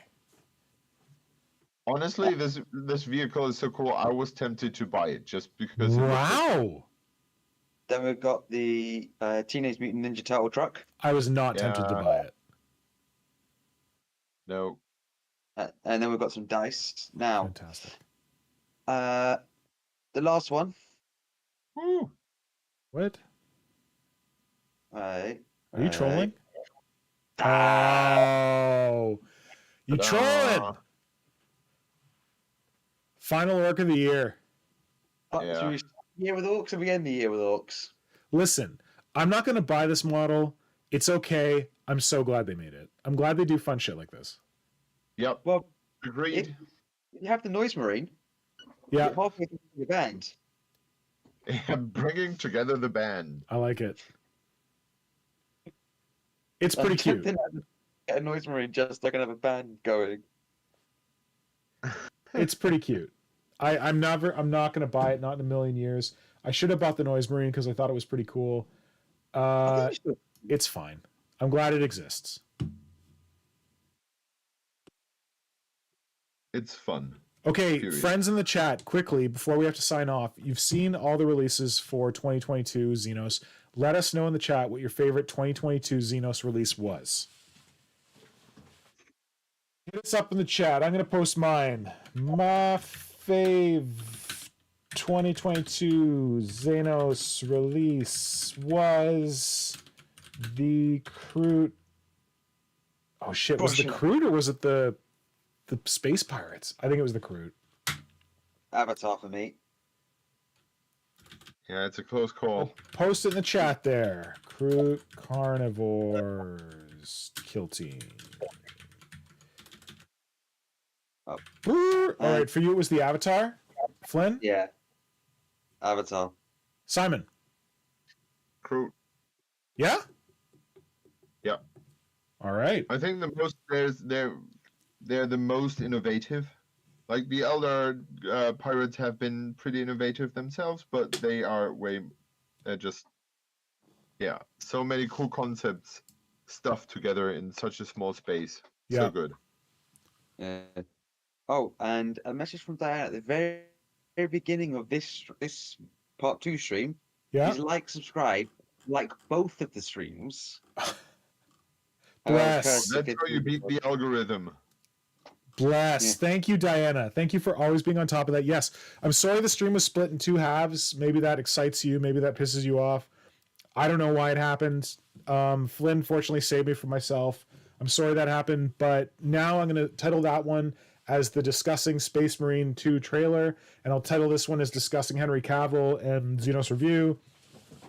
Honestly, this vehicle is so cool. I was tempted to buy it just because. It looked Wow. Then we've got the Teenage Mutant Ninja Turtle truck. I was not tempted to buy it. No. And then we've got some dice. Now, Fantastic. the last one. Woo. What? Right. Are you trolling? Ah! Oh, you trolling! Final orc of the year. Yeah. Should we start the year with orcs or we end the year with orcs? Listen, I'm not going to buy this model. It's okay. I'm so glad they made it. I'm glad they do fun shit like this. Yep. Well, Agreed. you have the Noise Marine. Yeah, You're halfway through the band. Bringing together the band. I like it. It's pretty cute. Get a Noise Marine just so I can have a band going. It's pretty cute. I'm not going to buy it. Not in a million years. I should have bought the Noise Marine because I thought it was pretty cool. I think you should. It's fine. I'm glad it exists. It's fun. Okay, Period. friends in the chat, quickly, before we have to sign off, you've seen all the releases for 2022 Xenos. Let us know in the chat what your favorite 2022 Xenos release was. Hit us up in the chat. I'm going to post mine. My fave 2022 Xenos release was the Crute. Oh shit, was it the Crute or was it the Space Pirates? I think it was the Crute. Avatar for me. Yeah, it's a close call. Post it in the chat there. Crute Carnivores Kill Team. Oh. All right, for you it was the Avatar. Flynn? Yeah. Avatar. Simon? Crew. Yeah? Yeah. All right. I think they're the most innovative. Like the elder pirates have been pretty innovative themselves, but they are so many cool concepts stuffed together in such a small space. Yeah. So good. Yeah. Oh, and a message from Diana at the very, very beginning of this part 2 stream. Yeah. Please subscribe, like both of the streams. Bless. That's how you beat the algorithm. Bless. Yeah. Thank you, Diana. Thank you for always being on top of that. Yes, I'm sorry the stream was split in 2 halves. Maybe that excites you. Maybe that pisses you off. I don't know why it happened. Flynn fortunately saved me from myself. I'm sorry that happened, but now I'm going to title that one as the Discussing Space Marine 2 trailer, and I'll title this one as Discussing Henry Cavil and Xenos Review,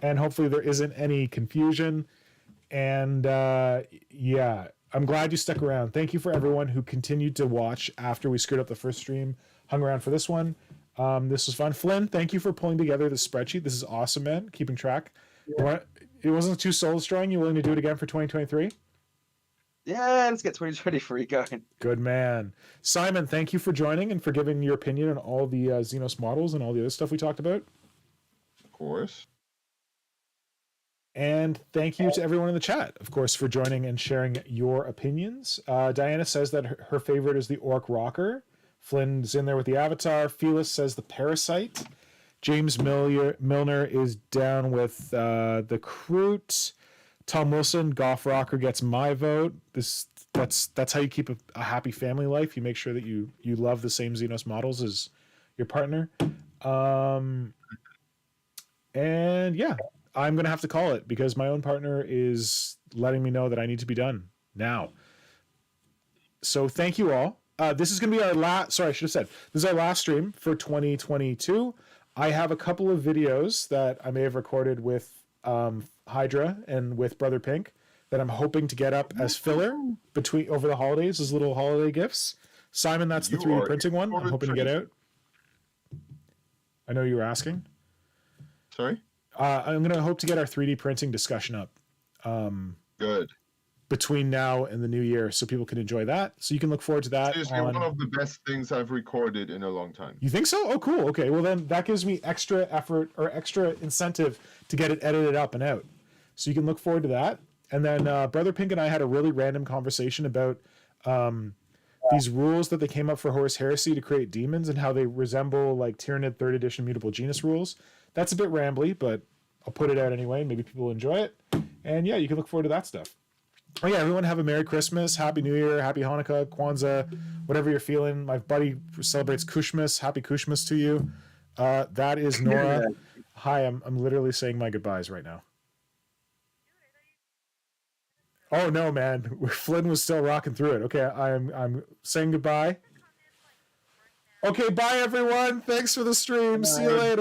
and hopefully there isn't any confusion. And yeah, I'm glad you stuck around. Thank you for everyone who continued to watch after we screwed up the first stream, hung around for this one. This was fun. Flynn, thank you for pulling together the spreadsheet. This is awesome, man. Keeping track. Yeah. It wasn't too soul destroying. You willing to do it again for 2023? Yeah, let's get 2023 going. Good man. Simon, thank you for joining and for giving your opinion on all the Xenos models and all the other stuff we talked about. Of course. And thank you to everyone in the chat, of course, for joining and sharing your opinions. Diana says that her favorite is the Orc Rocker. Flynn's in there with the Avatar. Felis says the Parasite. James Milner is down with the Crute. Tom Wilson, Golf Rocker gets my vote. That's how you keep a happy family life. You make sure that you love the same Xenos models as your partner. And yeah, I'm going to have to call it because my own partner is letting me know that I need to be done now. So thank you all. This is going to be our last, sorry, I should have said, this is our last stream for 2022. I have a couple of videos that I may have recorded with Hydra and with Brother Pink that I'm hoping to get up as filler over the holidays as little holiday gifts. Simon, that's the 3D printing one I'm hoping to get out. I know you were asking. Sorry? I'm going to hope to get our 3D printing discussion up. Good. Between now and the new year, so people can enjoy that. So you can look forward to that. Seriously, one of the best things I've recorded in a long time. You think so? Oh, cool. Okay, well then that gives me extra effort or extra incentive to get it edited up and out. So you can look forward to that. And then Brother Pink and I had a really random conversation about these rules that they came up for Horus Heresy to create demons and how they resemble like Tyranid 3rd edition Mutable Genus rules. That's a bit rambly, but I'll put it out anyway. Maybe people will enjoy it. And yeah, you can look forward to that stuff. Oh yeah, everyone have a Merry Christmas, Happy New Year, Happy Hanukkah, Kwanzaa, whatever you're feeling. My buddy celebrates Kushmas. Happy Kushmas to you. That is Nora. Hi, I'm literally saying my goodbyes right now. Oh no, man. Flynn was still rocking through it. Okay, I'm saying goodbye. Okay, bye everyone. Thanks for the stream. See you later.